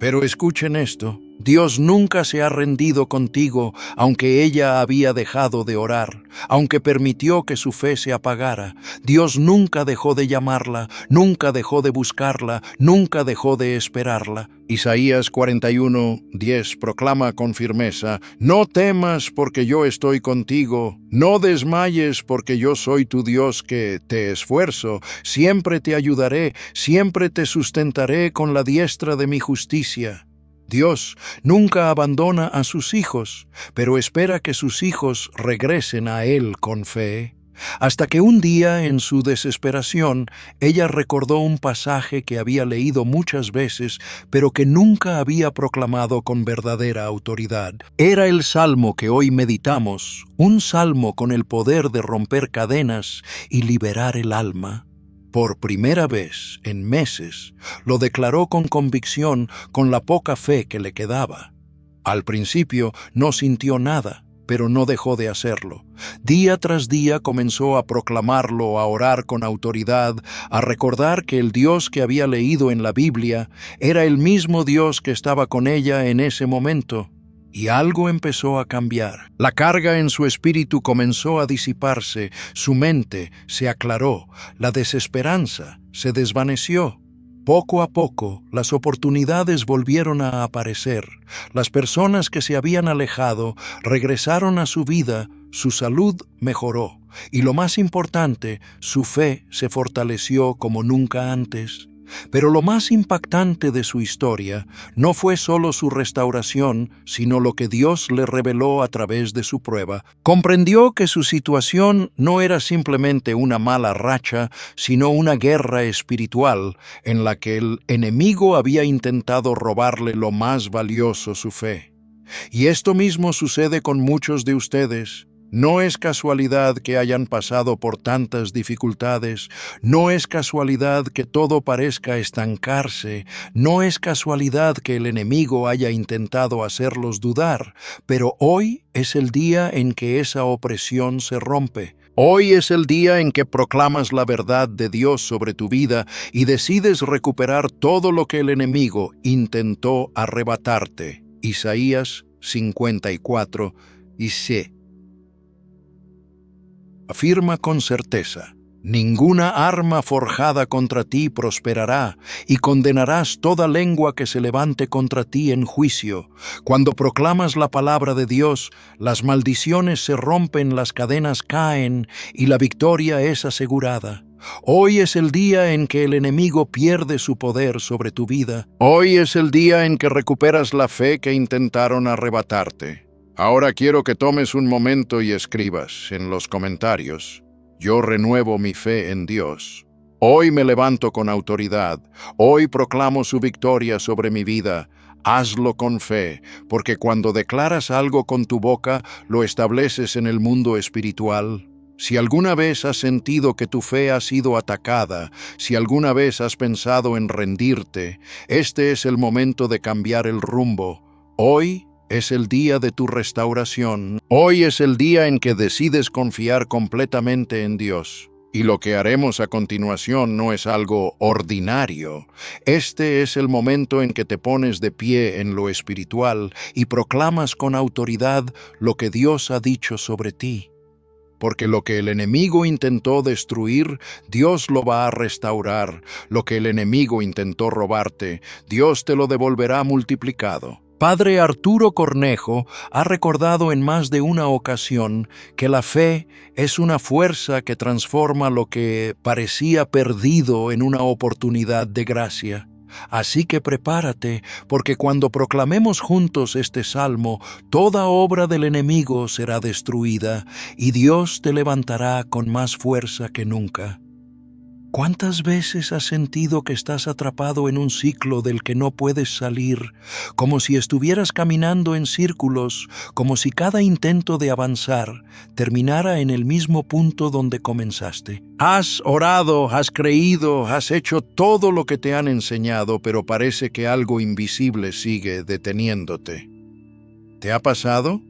Pero escuchen esto, Dios nunca se ha rendido contigo, aunque ella había dejado de orar, aunque permitió que su fe se apagara. Dios nunca dejó de llamarla, nunca dejó de buscarla, nunca dejó de esperarla. Isaías 41:10 proclama con firmeza, «No temas porque yo estoy contigo, no desmayes porque yo soy tu Dios que te esfuerzo, siempre te ayudaré, siempre te sustentaré con la diestra de mi justicia». Dios nunca abandona a sus hijos, pero espera que sus hijos regresen a Él con fe. Hasta que un día, en su desesperación, ella recordó un pasaje que había leído muchas veces, pero que nunca había proclamado con verdadera autoridad. Era el salmo que hoy meditamos, un salmo con el poder de romper cadenas y liberar el alma. Por primera vez en meses, lo declaró con convicción, con la poca fe que le quedaba. Al principio no sintió nada, pero no dejó de hacerlo. Día tras día comenzó a proclamarlo, a orar con autoridad, a recordar que el Dios que había leído en la Biblia era el mismo Dios que estaba con ella en ese momento. Y algo empezó a cambiar. La carga en su espíritu comenzó a disiparse, su mente se aclaró, la desesperanza se desvaneció. Poco a poco, las oportunidades volvieron a aparecer. Las personas que se habían alejado regresaron a su vida, su salud mejoró. Y lo más importante, su fe se fortaleció como nunca antes. Pero lo más impactante de su historia no fue solo su restauración, sino lo que Dios le reveló a través de su prueba. Comprendió que su situación no era simplemente una mala racha, sino una guerra espiritual en la que el enemigo había intentado robarle lo más valioso, su fe. Y esto mismo sucede con muchos de ustedes. No es casualidad que hayan pasado por tantas dificultades, no es casualidad que todo parezca estancarse, no es casualidad que el enemigo haya intentado hacerlos dudar, pero hoy es el día en que esa opresión se rompe. Hoy es el día en que proclamas la verdad de Dios sobre tu vida y decides recuperar todo lo que el enemigo intentó arrebatarte. Isaías 54 y C. Afirma con certeza: ninguna arma forjada contra ti prosperará, y condenarás toda lengua que se levante contra ti en juicio. Cuando proclamas la palabra de Dios, las maldiciones se rompen, las cadenas caen, y la victoria es asegurada. Hoy es el día en que el enemigo pierde su poder sobre tu vida. Hoy es el día en que recuperas la fe que intentaron arrebatarte. Ahora quiero que tomes un momento y escribas en los comentarios: yo renuevo mi fe en Dios. Hoy me levanto con autoridad. Hoy proclamo su victoria sobre mi vida. Hazlo con fe, porque cuando declaras algo con tu boca, lo estableces en el mundo espiritual. Si alguna vez has sentido que tu fe ha sido atacada, si alguna vez has pensado en rendirte, este es el momento de cambiar el rumbo. Hoy es el día de tu restauración. Hoy es el día en que decides confiar completamente en Dios. Y lo que haremos a continuación no es algo ordinario. Este es el momento en que te pones de pie en lo espiritual y proclamas con autoridad lo que Dios ha dicho sobre ti. Porque lo que el enemigo intentó destruir, Dios lo va a restaurar. Lo que el enemigo intentó robarte, Dios te lo devolverá multiplicado. Padre Arturo Cornejo ha recordado en más de una ocasión que la fe es una fuerza que transforma lo que parecía perdido en una oportunidad de gracia. Así que prepárate, porque cuando proclamemos juntos este salmo, toda obra del enemigo será destruida y Dios te levantará con más fuerza que nunca. ¿Cuántas veces has sentido que estás atrapado en un ciclo del que no puedes salir, como si estuvieras caminando en círculos, como si cada intento de avanzar terminara en el mismo punto donde comenzaste? Has orado, has creído, has hecho todo lo que te han enseñado, pero parece que algo invisible sigue deteniéndote. ¿Te ha pasado?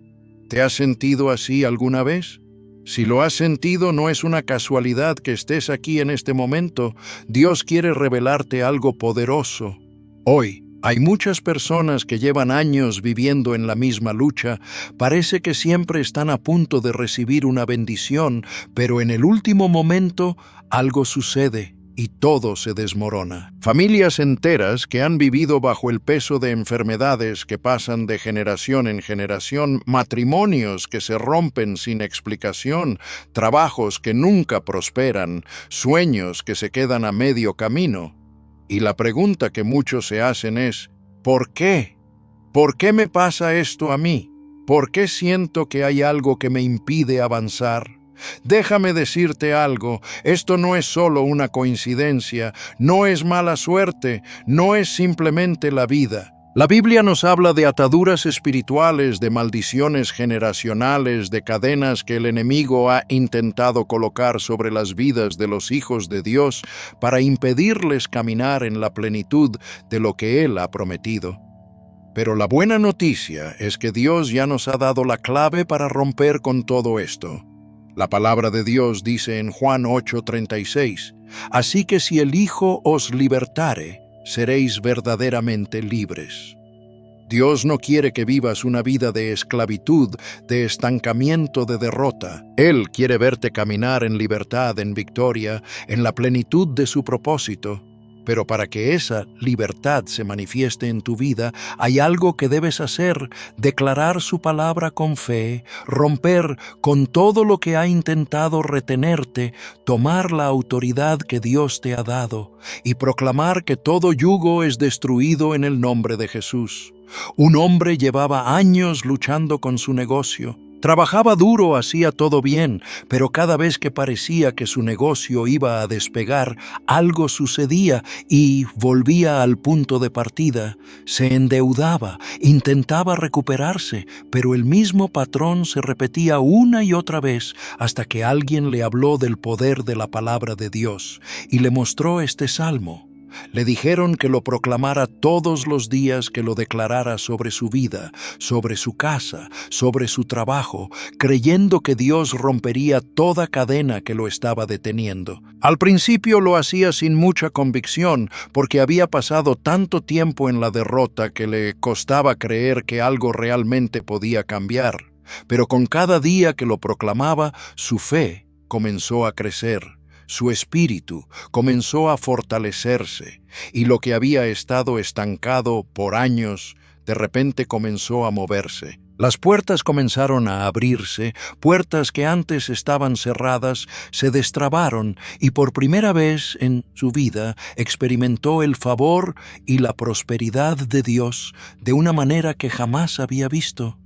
¿Te has sentido así alguna vez? Si lo has sentido, no es una casualidad que estés aquí en este momento. Dios quiere revelarte algo poderoso. Hoy, hay muchas personas que llevan años viviendo en la misma lucha. Parece que siempre están a punto de recibir una bendición, pero en el último momento algo sucede y todo se desmorona. Familias enteras que han vivido bajo el peso de enfermedades que pasan de generación en generación, matrimonios que se rompen sin explicación, trabajos que nunca prosperan, sueños que se quedan a medio camino. Y la pregunta que muchos se hacen es: ¿por qué? ¿Por qué me pasa esto a mí? ¿Por qué siento que hay algo que me impide avanzar? Déjame decirte algo, esto no es solo una coincidencia, no es mala suerte, no es simplemente la vida. La Biblia nos habla de ataduras espirituales, de maldiciones generacionales, de cadenas que el enemigo ha intentado colocar sobre las vidas de los hijos de Dios para impedirles caminar en la plenitud de lo que Él ha prometido. Pero la buena noticia es que Dios ya nos ha dado la clave para romper con todo esto. La palabra de Dios dice en Juan 8:36, «Así que si el Hijo os libertare, seréis verdaderamente libres». Dios no quiere que vivas una vida de esclavitud, de estancamiento, de derrota. Él quiere verte caminar en libertad, en victoria, en la plenitud de su propósito. Pero para que esa libertad se manifieste en tu vida, hay algo que debes hacer: declarar su palabra con fe, romper con todo lo que ha intentado retenerte, tomar la autoridad que Dios te ha dado y proclamar que todo yugo es destruido en el nombre de Jesús. Un hombre llevaba años luchando con su negocio. Trabajaba duro, hacía todo bien, pero cada vez que parecía que su negocio iba a despegar, algo sucedía y volvía al punto de partida. Se endeudaba, intentaba recuperarse, pero el mismo patrón se repetía una y otra vez hasta que alguien le habló del poder de la palabra de Dios y le mostró este salmo. Le dijeron que lo proclamara todos los días, que lo declarara sobre su vida, sobre su casa, sobre su trabajo, creyendo que Dios rompería toda cadena que lo estaba deteniendo. Al principio lo hacía sin mucha convicción, porque había pasado tanto tiempo en la derrota que le costaba creer que algo realmente podía cambiar. Pero con cada día que lo proclamaba, su fe comenzó a crecer. Su espíritu comenzó a fortalecerse y lo que había estado estancado por años, de repente comenzó a moverse. Las puertas comenzaron a abrirse, puertas que antes estaban cerradas se destrabaron y por primera vez en su vida experimentó el favor y la prosperidad de Dios de una manera que jamás había visto.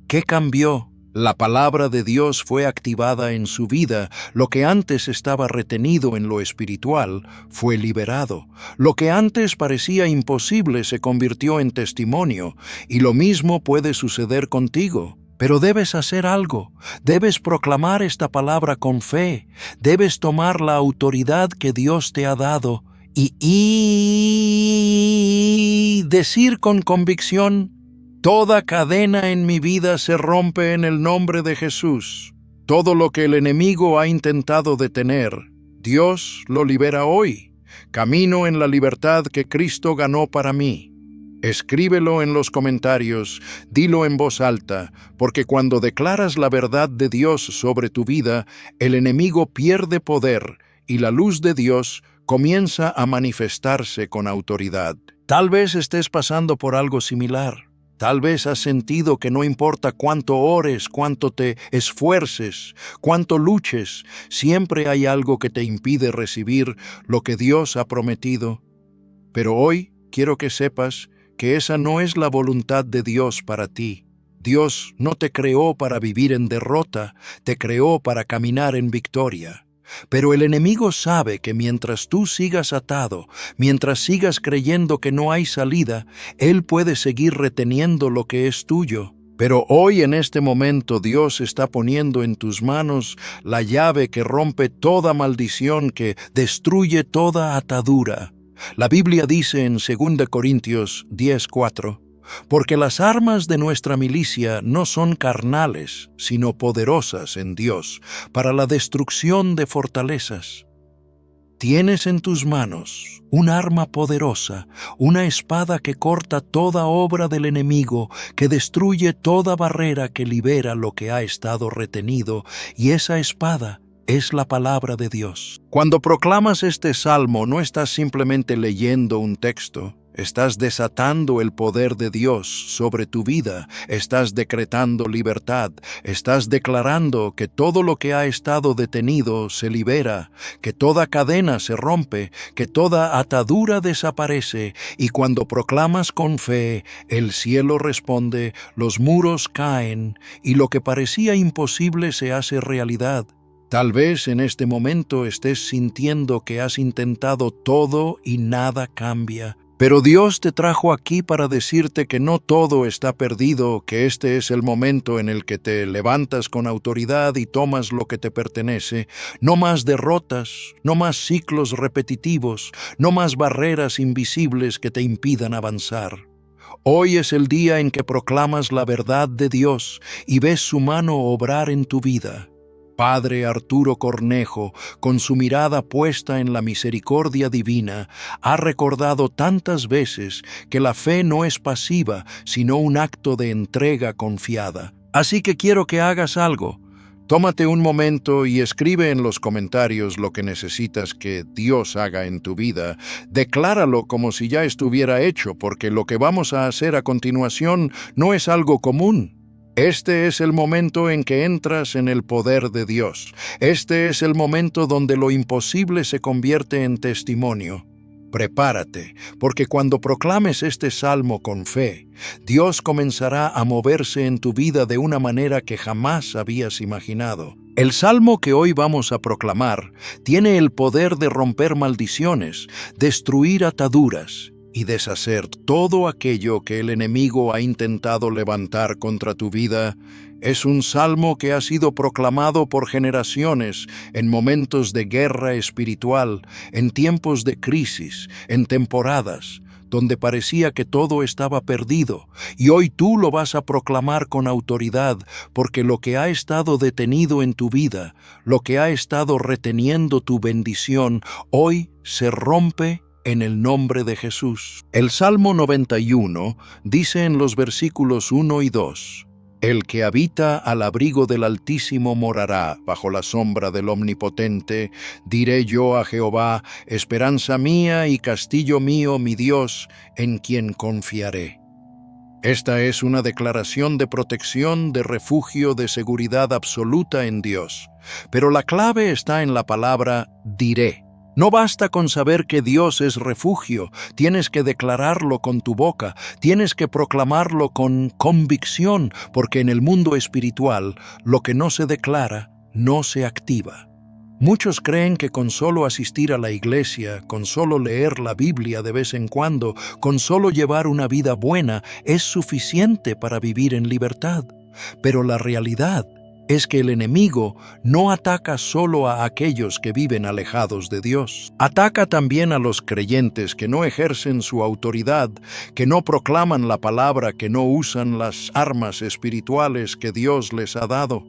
¿Qué cambió? La palabra de Dios fue activada en su vida. Lo que antes estaba retenido en lo espiritual fue liberado. Lo que antes parecía imposible se convirtió en testimonio, y lo mismo puede suceder contigo. Pero debes hacer algo. Debes proclamar esta palabra con fe. Debes tomar la autoridad que Dios te ha dado y decir con convicción: toda cadena en mi vida se rompe en el nombre de Jesús. Todo lo que el enemigo ha intentado detener, Dios lo libera hoy. Camino en la libertad que Cristo ganó para mí. Escríbelo en los comentarios, dilo en voz alta, porque cuando declaras la verdad de Dios sobre tu vida, el enemigo pierde poder y la luz de Dios comienza a manifestarse con autoridad. Tal vez estés pasando por algo similar. Tal vez has sentido que no importa cuánto ores, cuánto te esfuerces, cuánto luches, siempre hay algo que te impide recibir lo que Dios ha prometido. Pero hoy quiero que sepas que esa no es la voluntad de Dios para ti. Dios no te creó para vivir en derrota, te creó para caminar en victoria. Pero el enemigo sabe que mientras tú sigas atado, mientras sigas creyendo que no hay salida, él puede seguir reteniendo lo que es tuyo. Pero hoy en este momento Dios está poniendo en tus manos la llave que rompe toda maldición, que destruye toda atadura. La Biblia dice en 2 Corintios 10:4, porque las armas de nuestra milicia no son carnales, sino poderosas en Dios, para la destrucción de fortalezas. Tienes en tus manos un arma poderosa, una espada que corta toda obra del enemigo, que destruye toda barrera que libera lo que ha estado retenido, y esa espada es la palabra de Dios. Cuando proclamas este salmo, no estás simplemente leyendo un texto. Estás desatando el poder de Dios sobre tu vida, estás decretando libertad, estás declarando que todo lo que ha estado detenido se libera, que toda cadena se rompe, que toda atadura desaparece, y cuando proclamas con fe, el cielo responde, los muros caen, y lo que parecía imposible se hace realidad. Tal vez en este momento estés sintiendo que has intentado todo y nada cambia. Pero Dios te trajo aquí para decirte que no todo está perdido, que este es el momento en el que te levantas con autoridad y tomas lo que te pertenece. No más derrotas, no más ciclos repetitivos, no más barreras invisibles que te impidan avanzar. Hoy es el día en que proclamas la verdad de Dios y ves su mano obrar en tu vida. Padre Arturo Cornejo, con su mirada puesta en la misericordia divina, ha recordado tantas veces que la fe no es pasiva, sino un acto de entrega confiada. Así que quiero que hagas algo. Tómate un momento y escribe en los comentarios lo que necesitas que Dios haga en tu vida. Decláralo como si ya estuviera hecho, porque lo que vamos a hacer a continuación no es algo común. Este es el momento en que entras en el poder de Dios. Este es el momento donde lo imposible se convierte en testimonio. Prepárate, porque cuando proclames este salmo con fe, Dios comenzará a moverse en tu vida de una manera que jamás habías imaginado. El salmo que hoy vamos a proclamar tiene el poder de romper maldiciones, destruir ataduras y deshacer todo aquello que el enemigo ha intentado levantar contra tu vida. Es un salmo que ha sido proclamado por generaciones en momentos de guerra espiritual, en tiempos de crisis, en temporadas donde parecía que todo estaba perdido, y hoy tú lo vas a proclamar con autoridad, porque lo que ha estado detenido en tu vida, lo que ha estado reteniendo tu bendición, hoy se rompe en el nombre de Jesús. El Salmo 91 dice en los versículos 1 y 2, El que habita al abrigo del Altísimo morará bajo la sombra del Omnipotente. Diré yo a Jehová, esperanza mía y castillo mío, mi Dios, en quien confiaré. Esta es una declaración de protección, de refugio, de seguridad absoluta en Dios. Pero la clave está en la palabra diré. No basta con saber que Dios es refugio, tienes que declararlo con tu boca, tienes que proclamarlo con convicción, porque en el mundo espiritual lo que no se declara no se activa. Muchos creen que con solo asistir a la iglesia, con solo leer la Biblia de vez en cuando, con solo llevar una vida buena, es suficiente para vivir en libertad. Pero la realidad es que el enemigo no ataca solo a aquellos que viven alejados de Dios. Ataca también a los creyentes que no ejercen su autoridad, que no proclaman la palabra, que no usan las armas espirituales que Dios les ha dado.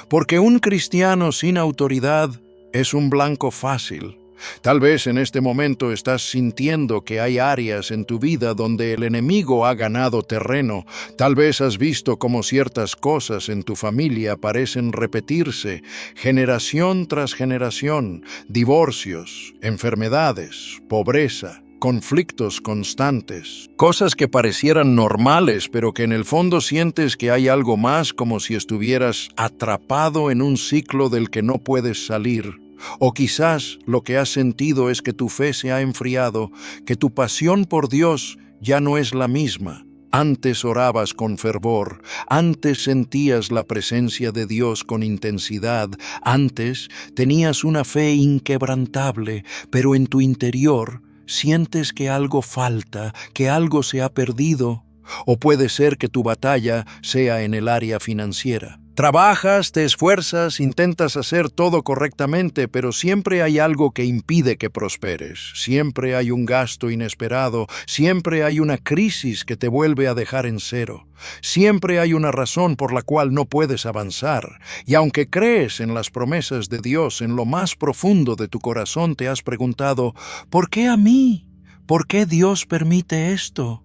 Porque un cristiano sin autoridad es un blanco fácil. Tal vez en este momento estás sintiendo que hay áreas en tu vida donde el enemigo ha ganado terreno. Tal vez has visto cómo ciertas cosas en tu familia parecen repetirse, generación tras generación, divorcios, enfermedades, pobreza, conflictos constantes, cosas que parecieran normales, pero que en el fondo sientes que hay algo más, como si estuvieras atrapado en un ciclo del que no puedes salir. O quizás lo que has sentido es que tu fe se ha enfriado, que tu pasión por Dios ya no es la misma. Antes orabas con fervor, antes sentías la presencia de Dios con intensidad, antes tenías una fe inquebrantable, pero en tu interior sientes que algo falta, que algo se ha perdido. O puede ser que tu batalla sea en el área financiera. Trabajas, te esfuerzas, intentas hacer todo correctamente, pero siempre hay algo que impide que prosperes. Siempre hay un gasto inesperado, siempre hay una crisis que te vuelve a dejar en cero. Siempre hay una razón por la cual no puedes avanzar. Y aunque crees en las promesas de Dios, en lo más profundo de tu corazón te has preguntado, ¿por qué a mí? ¿Por qué Dios permite esto?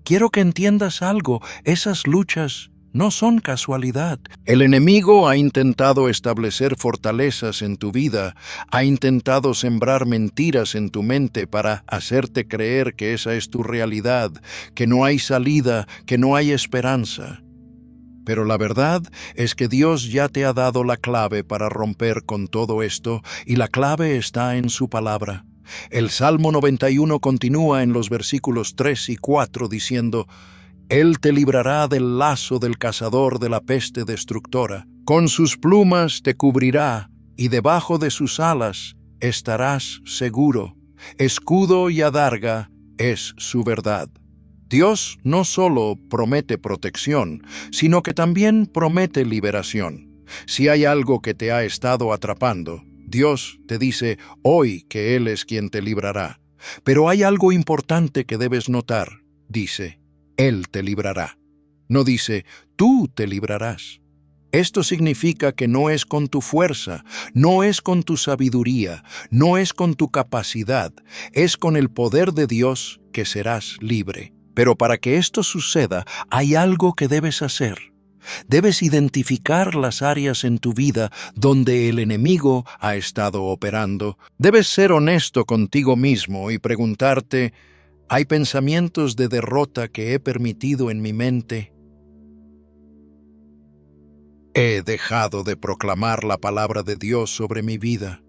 Quiero que entiendas algo, esas luchas no son casualidad. El enemigo ha intentado establecer fortalezas en tu vida, ha intentado sembrar mentiras en tu mente para hacerte creer que esa es tu realidad, que no hay salida, que no hay esperanza. Pero la verdad es que Dios ya te ha dado la clave para romper con todo esto, y la clave está en su palabra. El Salmo 91 continúa en los versículos 3 y 4 diciendo, Él te librará del lazo del cazador de la peste destructora. Con sus plumas te cubrirá, y debajo de sus alas estarás seguro. Escudo y adarga es su verdad. Dios no solo promete protección, sino que también promete liberación. Si hay algo que te ha estado atrapando, Dios te dice hoy que Él es quien te librará. Pero hay algo importante que debes notar. Dice, Él te librará. No dice, tú te librarás. Esto significa que no es con tu fuerza, no es con tu sabiduría, no es con tu capacidad, es con el poder de Dios que serás libre. Pero para que esto suceda, hay algo que debes hacer. Debes identificar las áreas en tu vida donde el enemigo ha estado operando. Debes ser honesto contigo mismo y preguntarte, ¿hay pensamientos de derrota que he permitido en mi mente? ¿He dejado de proclamar la palabra de Dios sobre mi vida?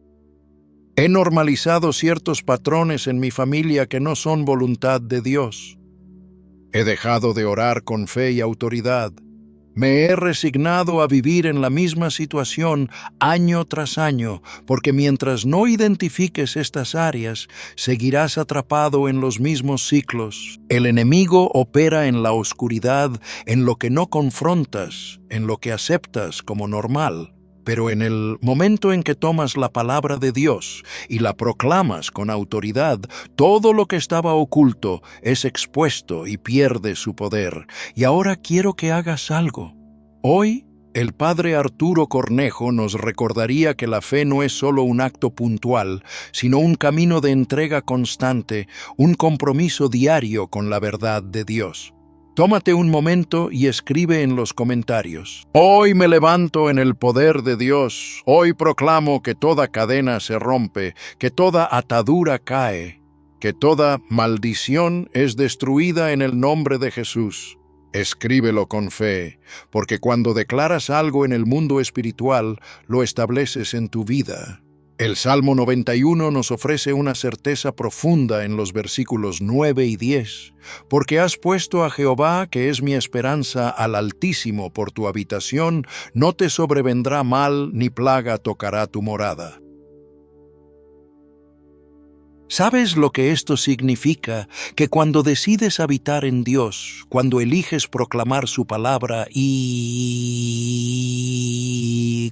He normalizado ciertos patrones en mi familia que no son voluntad de Dios. He dejado de orar con fe y autoridad. Me he resignado a vivir en la misma situación año tras año, porque mientras no identifiques estas áreas, seguirás atrapado en los mismos ciclos. El enemigo opera en la oscuridad, en lo que no confrontas, en lo que aceptas como normal. Pero en el momento en que tomas la palabra de Dios y la proclamas con autoridad, todo lo que estaba oculto es expuesto y pierde su poder. Y ahora quiero que hagas algo. Hoy, el padre Arturo Cornejo nos recordaría que la fe no es solo un acto puntual, sino un camino de entrega constante, un compromiso diario con la verdad de Dios. Tómate un momento y escribe en los comentarios: Hoy me levanto en el poder de Dios. Hoy proclamo que toda cadena se rompe, que toda atadura cae, que toda maldición es destruida en el nombre de Jesús. Escríbelo con fe, porque cuando declaras algo en el mundo espiritual, lo estableces en tu vida. El Salmo 91 nos ofrece una certeza profunda en los versículos 9 y 10. Porque has puesto a Jehová, que es mi esperanza, al Altísimo por tu habitación, no te sobrevendrá mal, ni plaga tocará tu morada. ¿Sabes lo que esto significa? Que cuando decides habitar en Dios, cuando eliges proclamar su palabra y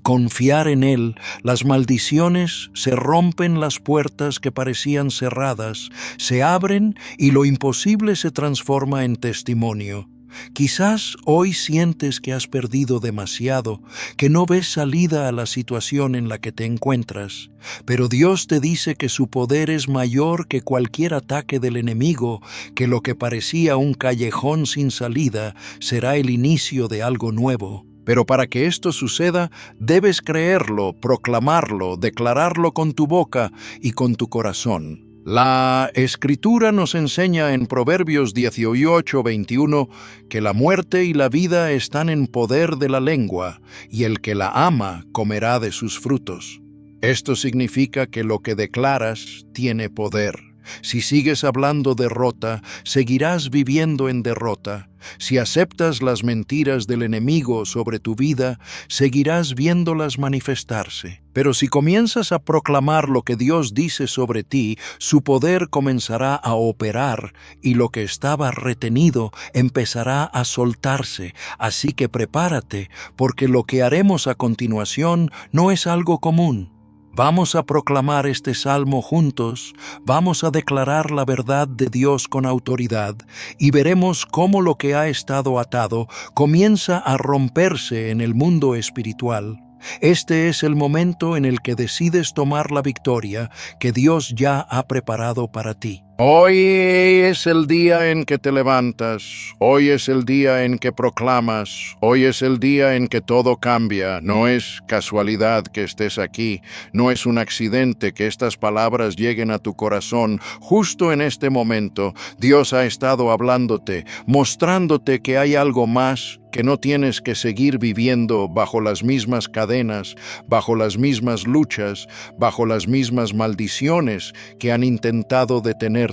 confiar en Él, las maldiciones se rompen, las puertas que parecían cerradas se abren y lo imposible se transforma en testimonio. Quizás hoy sientes que has perdido demasiado, que no ves salida a la situación en la que te encuentras, pero Dios te dice que su poder es mayor que cualquier ataque del enemigo, que lo que parecía un callejón sin salida será el inicio de algo nuevo. Pero para que esto suceda, debes creerlo, proclamarlo, declararlo con tu boca y con tu corazón. La Escritura nos enseña en Proverbios 18:21 que la muerte y la vida están en poder de la lengua, y el que la ama comerá de sus frutos. Esto significa que lo que declaras tiene poder. Si sigues hablando derrota, seguirás viviendo en derrota. Si aceptas las mentiras del enemigo sobre tu vida, seguirás viéndolas manifestarse. Pero si comienzas a proclamar lo que Dios dice sobre ti, su poder comenzará a operar y lo que estaba retenido empezará a soltarse. Así que prepárate, porque lo que haremos a continuación no es algo común. Vamos a proclamar este salmo juntos, vamos a declarar la verdad de Dios con autoridad y veremos cómo lo que ha estado atado comienza a romperse en el mundo espiritual. Este es el momento en el que decides tomar la victoria que Dios ya ha preparado para ti. Hoy es el día en que te levantas, hoy es el día en que proclamas, hoy es el día en que todo cambia. No es casualidad que estés aquí, no es un accidente que estas palabras lleguen a tu corazón. Justo en este momento, Dios ha estado hablándote, mostrándote que hay algo más, que no tienes que seguir viviendo bajo las mismas cadenas, bajo las mismas luchas, bajo las mismas maldiciones que han intentado detenerte.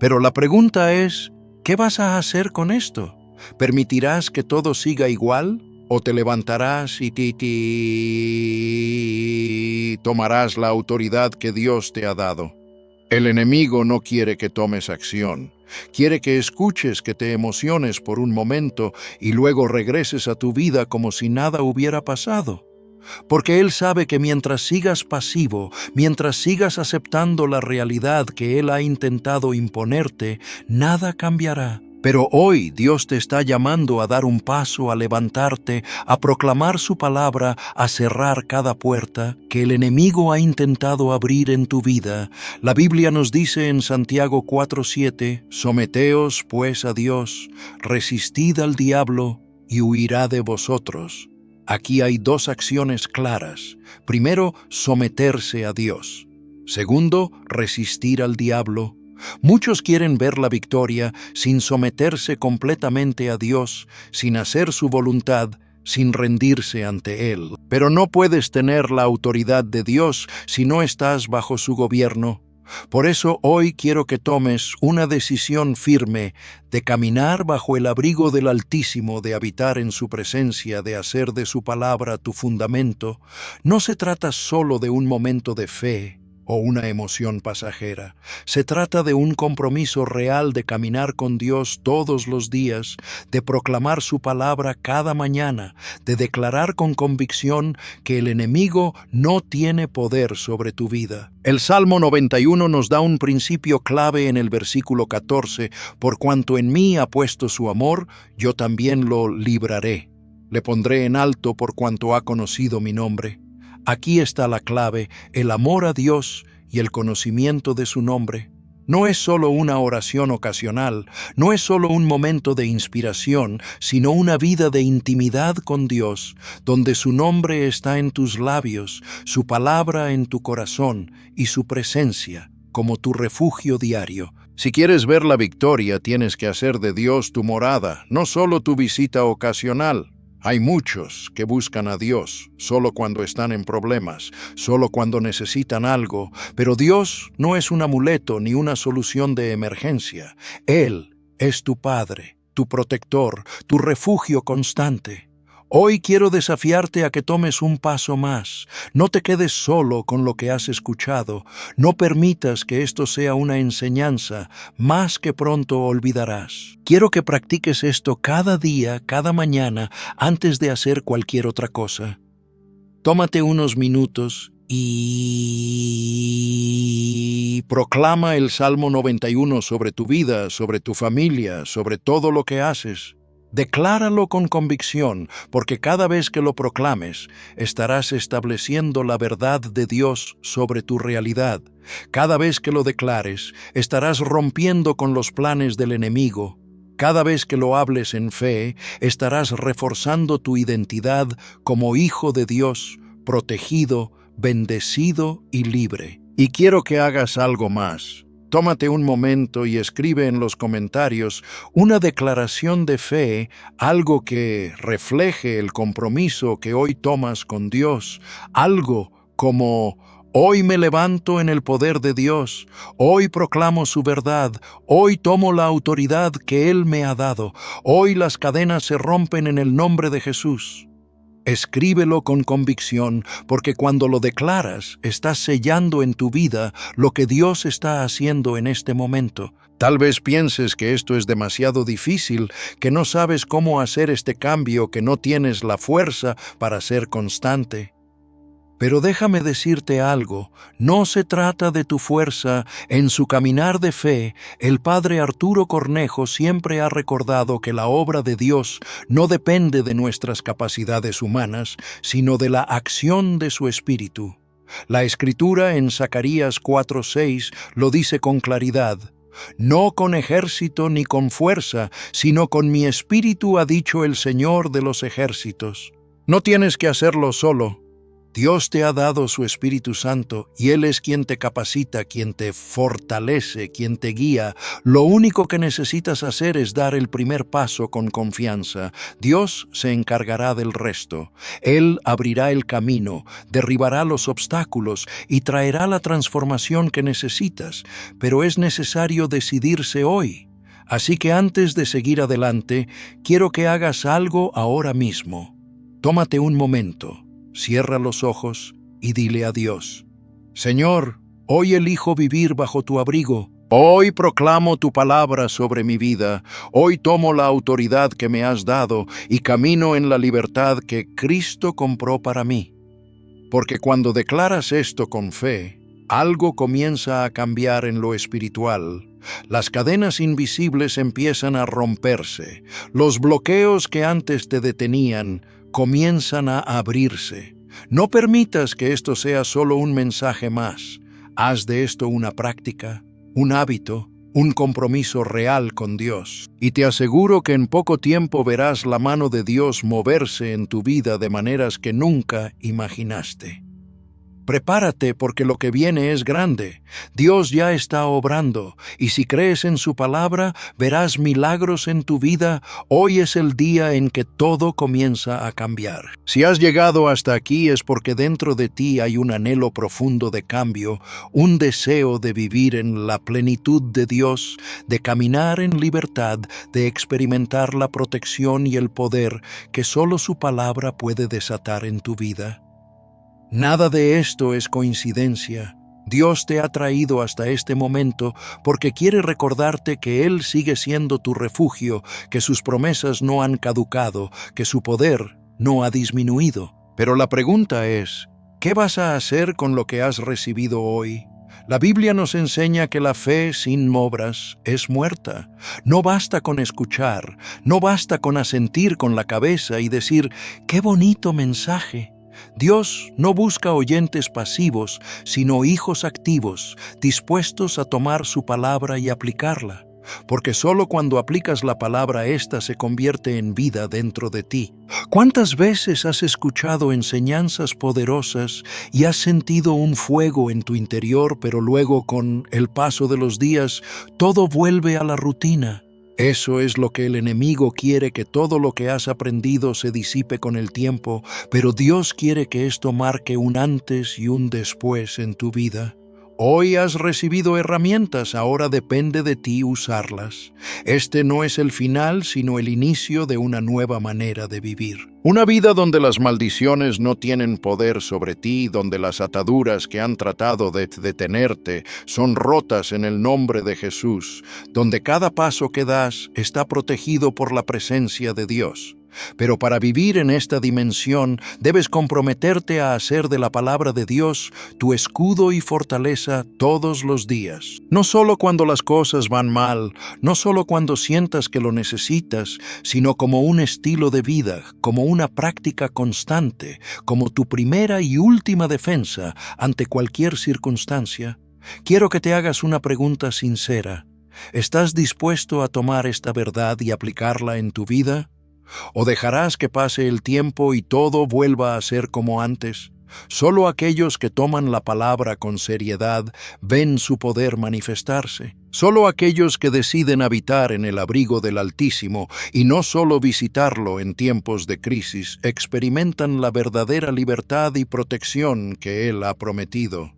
Pero la pregunta es, ¿qué vas a hacer con esto? ¿Permitirás que todo siga igual? ¿O te levantarás y tomarás la autoridad que Dios te ha dado? El enemigo no quiere que tomes acción. Quiere que escuches, que te emociones por un momento y luego regreses a tu vida como si nada hubiera pasado. Porque Él sabe que mientras sigas pasivo, mientras sigas aceptando la realidad que Él ha intentado imponerte, nada cambiará. Pero hoy Dios te está llamando a dar un paso, a levantarte, a proclamar su palabra, a cerrar cada puerta que el enemigo ha intentado abrir en tu vida. La Biblia nos dice en Santiago 4:7, «Someteos pues a Dios, resistid al diablo y huirá de vosotros». Aquí hay dos acciones claras. Primero, someterse a Dios. Segundo, resistir al diablo. Muchos quieren ver la victoria sin someterse completamente a Dios, sin hacer su voluntad, sin rendirse ante Él. Pero no puedes tener la autoridad de Dios si no estás bajo su gobierno. Por eso hoy quiero que tomes una decisión firme de caminar bajo el abrigo del Altísimo, de habitar en su presencia, de hacer de su palabra tu fundamento. No se trata solo de un momento de fe o una emoción pasajera. Se trata de un compromiso real de caminar con Dios todos los días, de proclamar su palabra cada mañana, de declarar con convicción que el enemigo no tiene poder sobre tu vida. El Salmo 91 nos da un principio clave en el versículo 14: por cuanto en mí ha puesto su amor, yo también lo libraré. Le pondré en alto por cuanto ha conocido mi nombre. Aquí está la clave: el amor a Dios y el conocimiento de su nombre. No es solo una oración ocasional, no es solo un momento de inspiración, sino una vida de intimidad con Dios, donde su nombre está en tus labios, su palabra en tu corazón y su presencia como tu refugio diario. Si quieres ver la victoria, tienes que hacer de Dios tu morada, no solo tu visita ocasional. Hay muchos que buscan a Dios solo cuando están en problemas, solo cuando necesitan algo, pero Dios no es un amuleto ni una solución de emergencia. Él es tu Padre, tu protector, tu refugio constante. Hoy quiero desafiarte a que tomes un paso más. No te quedes solo con lo que has escuchado. No permitas que esto sea una enseñanza más que pronto olvidarás. Quiero que practiques esto cada día, cada mañana, antes de hacer cualquier otra cosa. Tómate unos minutos y proclama el Salmo 91 sobre tu vida, sobre tu familia, sobre todo lo que haces. Decláralo con convicción, porque cada vez que lo proclames, estarás estableciendo la verdad de Dios sobre tu realidad. Cada vez que lo declares, estarás rompiendo con los planes del enemigo. Cada vez que lo hables en fe, estarás reforzando tu identidad como hijo de Dios, protegido, bendecido y libre. Y quiero que hagas algo más. Tómate un momento y escribe en los comentarios una declaración de fe, algo que refleje el compromiso que hoy tomas con Dios, algo como: hoy me levanto en el poder de Dios, hoy proclamo su verdad, hoy tomo la autoridad que Él me ha dado, hoy las cadenas se rompen en el nombre de Jesús. Escríbelo con convicción, porque cuando lo declaras, estás sellando en tu vida lo que Dios está haciendo en este momento. Tal vez pienses que esto es demasiado difícil, que no sabes cómo hacer este cambio, que no tienes la fuerza para ser constante. Pero déjame decirte algo, no se trata de tu fuerza. En su caminar de fe, el padre Arturo Cornejo siempre ha recordado que la obra de Dios no depende de nuestras capacidades humanas, sino de la acción de su Espíritu. La Escritura en Zacarías 4:6 lo dice con claridad: no con ejército ni con fuerza, sino con mi espíritu, ha dicho el Señor de los ejércitos. No tienes que hacerlo solo. Dios te ha dado su Espíritu Santo y Él es quien te capacita, quien te fortalece, quien te guía. Lo único que necesitas hacer es dar el primer paso con confianza. Dios se encargará del resto. Él abrirá el camino, derribará los obstáculos y traerá la transformación que necesitas. Pero es necesario decidirse hoy. Así que antes de seguir adelante, quiero que hagas algo ahora mismo. Tómate un momento. Cierra los ojos y dile a Dios: Señor, hoy elijo vivir bajo tu abrigo. Hoy proclamo tu palabra sobre mi vida. Hoy tomo la autoridad que me has dado y camino en la libertad que Cristo compró para mí. Porque cuando declaras esto con fe, algo comienza a cambiar en lo espiritual. Las cadenas invisibles empiezan a romperse. Los bloqueos que antes te detenían comienzan a abrirse. No permitas que esto sea solo un mensaje más. Haz de esto una práctica, un hábito, un compromiso real con Dios. Y te aseguro que en poco tiempo verás la mano de Dios moverse en tu vida de maneras que nunca imaginaste. Prepárate porque lo que viene es grande. Dios ya está obrando, y si crees en su palabra, verás milagros en tu vida. Hoy es el día en que todo comienza a cambiar. Si has llegado hasta aquí es porque dentro de ti hay un anhelo profundo de cambio, un deseo de vivir en la plenitud de Dios, de caminar en libertad, de experimentar la protección y el poder que solo su palabra puede desatar en tu vida. Nada de esto es coincidencia. Dios te ha traído hasta este momento porque quiere recordarte que Él sigue siendo tu refugio, que sus promesas no han caducado, que su poder no ha disminuido. Pero la pregunta es, ¿qué vas a hacer con lo que has recibido hoy? La Biblia nos enseña que la fe sin obras es muerta. No basta con escuchar, no basta con asentir con la cabeza y decir, ¡qué bonito mensaje! Dios no busca oyentes pasivos, sino hijos activos, dispuestos a tomar su palabra y aplicarla. Porque solo cuando aplicas la palabra ésta se convierte en vida dentro de ti. ¿Cuántas veces has escuchado enseñanzas poderosas y has sentido un fuego en tu interior, pero luego con el paso de los días todo vuelve a la rutina? Eso es lo que el enemigo quiere, que todo lo que has aprendido se disipe con el tiempo, pero Dios quiere que esto marque un antes y un después en tu vida. Hoy has recibido herramientas, ahora depende de ti usarlas. Este no es el final, sino el inicio de una nueva manera de vivir. Una vida donde las maldiciones no tienen poder sobre ti, donde las ataduras que han tratado de detenerte son rotas en el nombre de Jesús, donde cada paso que das está protegido por la presencia de Dios. Pero para vivir en esta dimensión debes comprometerte a hacer de la palabra de Dios tu escudo y fortaleza todos los días. No solo cuando las cosas van mal, no solo cuando sientas que lo necesitas, sino como un estilo de vida, como una práctica constante, como tu primera y última defensa ante cualquier circunstancia. Quiero que te hagas una pregunta sincera. ¿Estás dispuesto a tomar esta verdad y aplicarla en tu vida? ¿O dejarás que pase el tiempo y todo vuelva a ser como antes? Solo aquellos que toman la palabra con seriedad ven su poder manifestarse. Solo aquellos que deciden habitar en el abrigo del Altísimo y no solo visitarlo en tiempos de crisis experimentan la verdadera libertad y protección que Él ha prometido.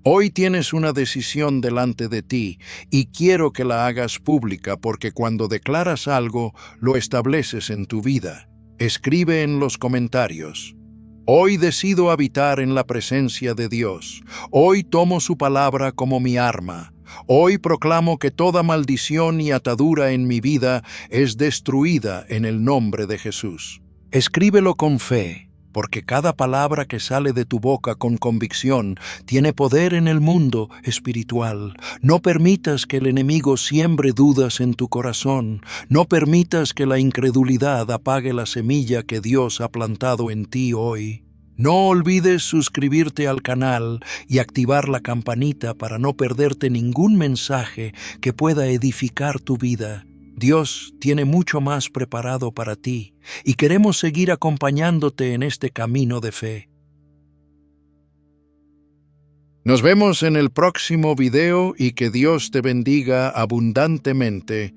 Hoy tienes una decisión delante de ti y quiero que la hagas pública porque cuando declaras algo, lo estableces en tu vida. Escribe en los comentarios. Hoy decido habitar en la presencia de Dios. Hoy tomo su palabra como mi arma. Hoy proclamo que toda maldición y atadura en mi vida es destruida en el nombre de Jesús. Escríbelo con fe. Porque cada palabra que sale de tu boca con convicción tiene poder en el mundo espiritual. No permitas que el enemigo siembre dudas en tu corazón. No permitas que la incredulidad apague la semilla que Dios ha plantado en ti hoy. No olvides suscribirte al canal y activar la campanita para no perderte ningún mensaje que pueda edificar tu vida. Dios tiene mucho más preparado para ti y queremos seguir acompañándote en este camino de fe. Nos vemos en el próximo video y que Dios te bendiga abundantemente.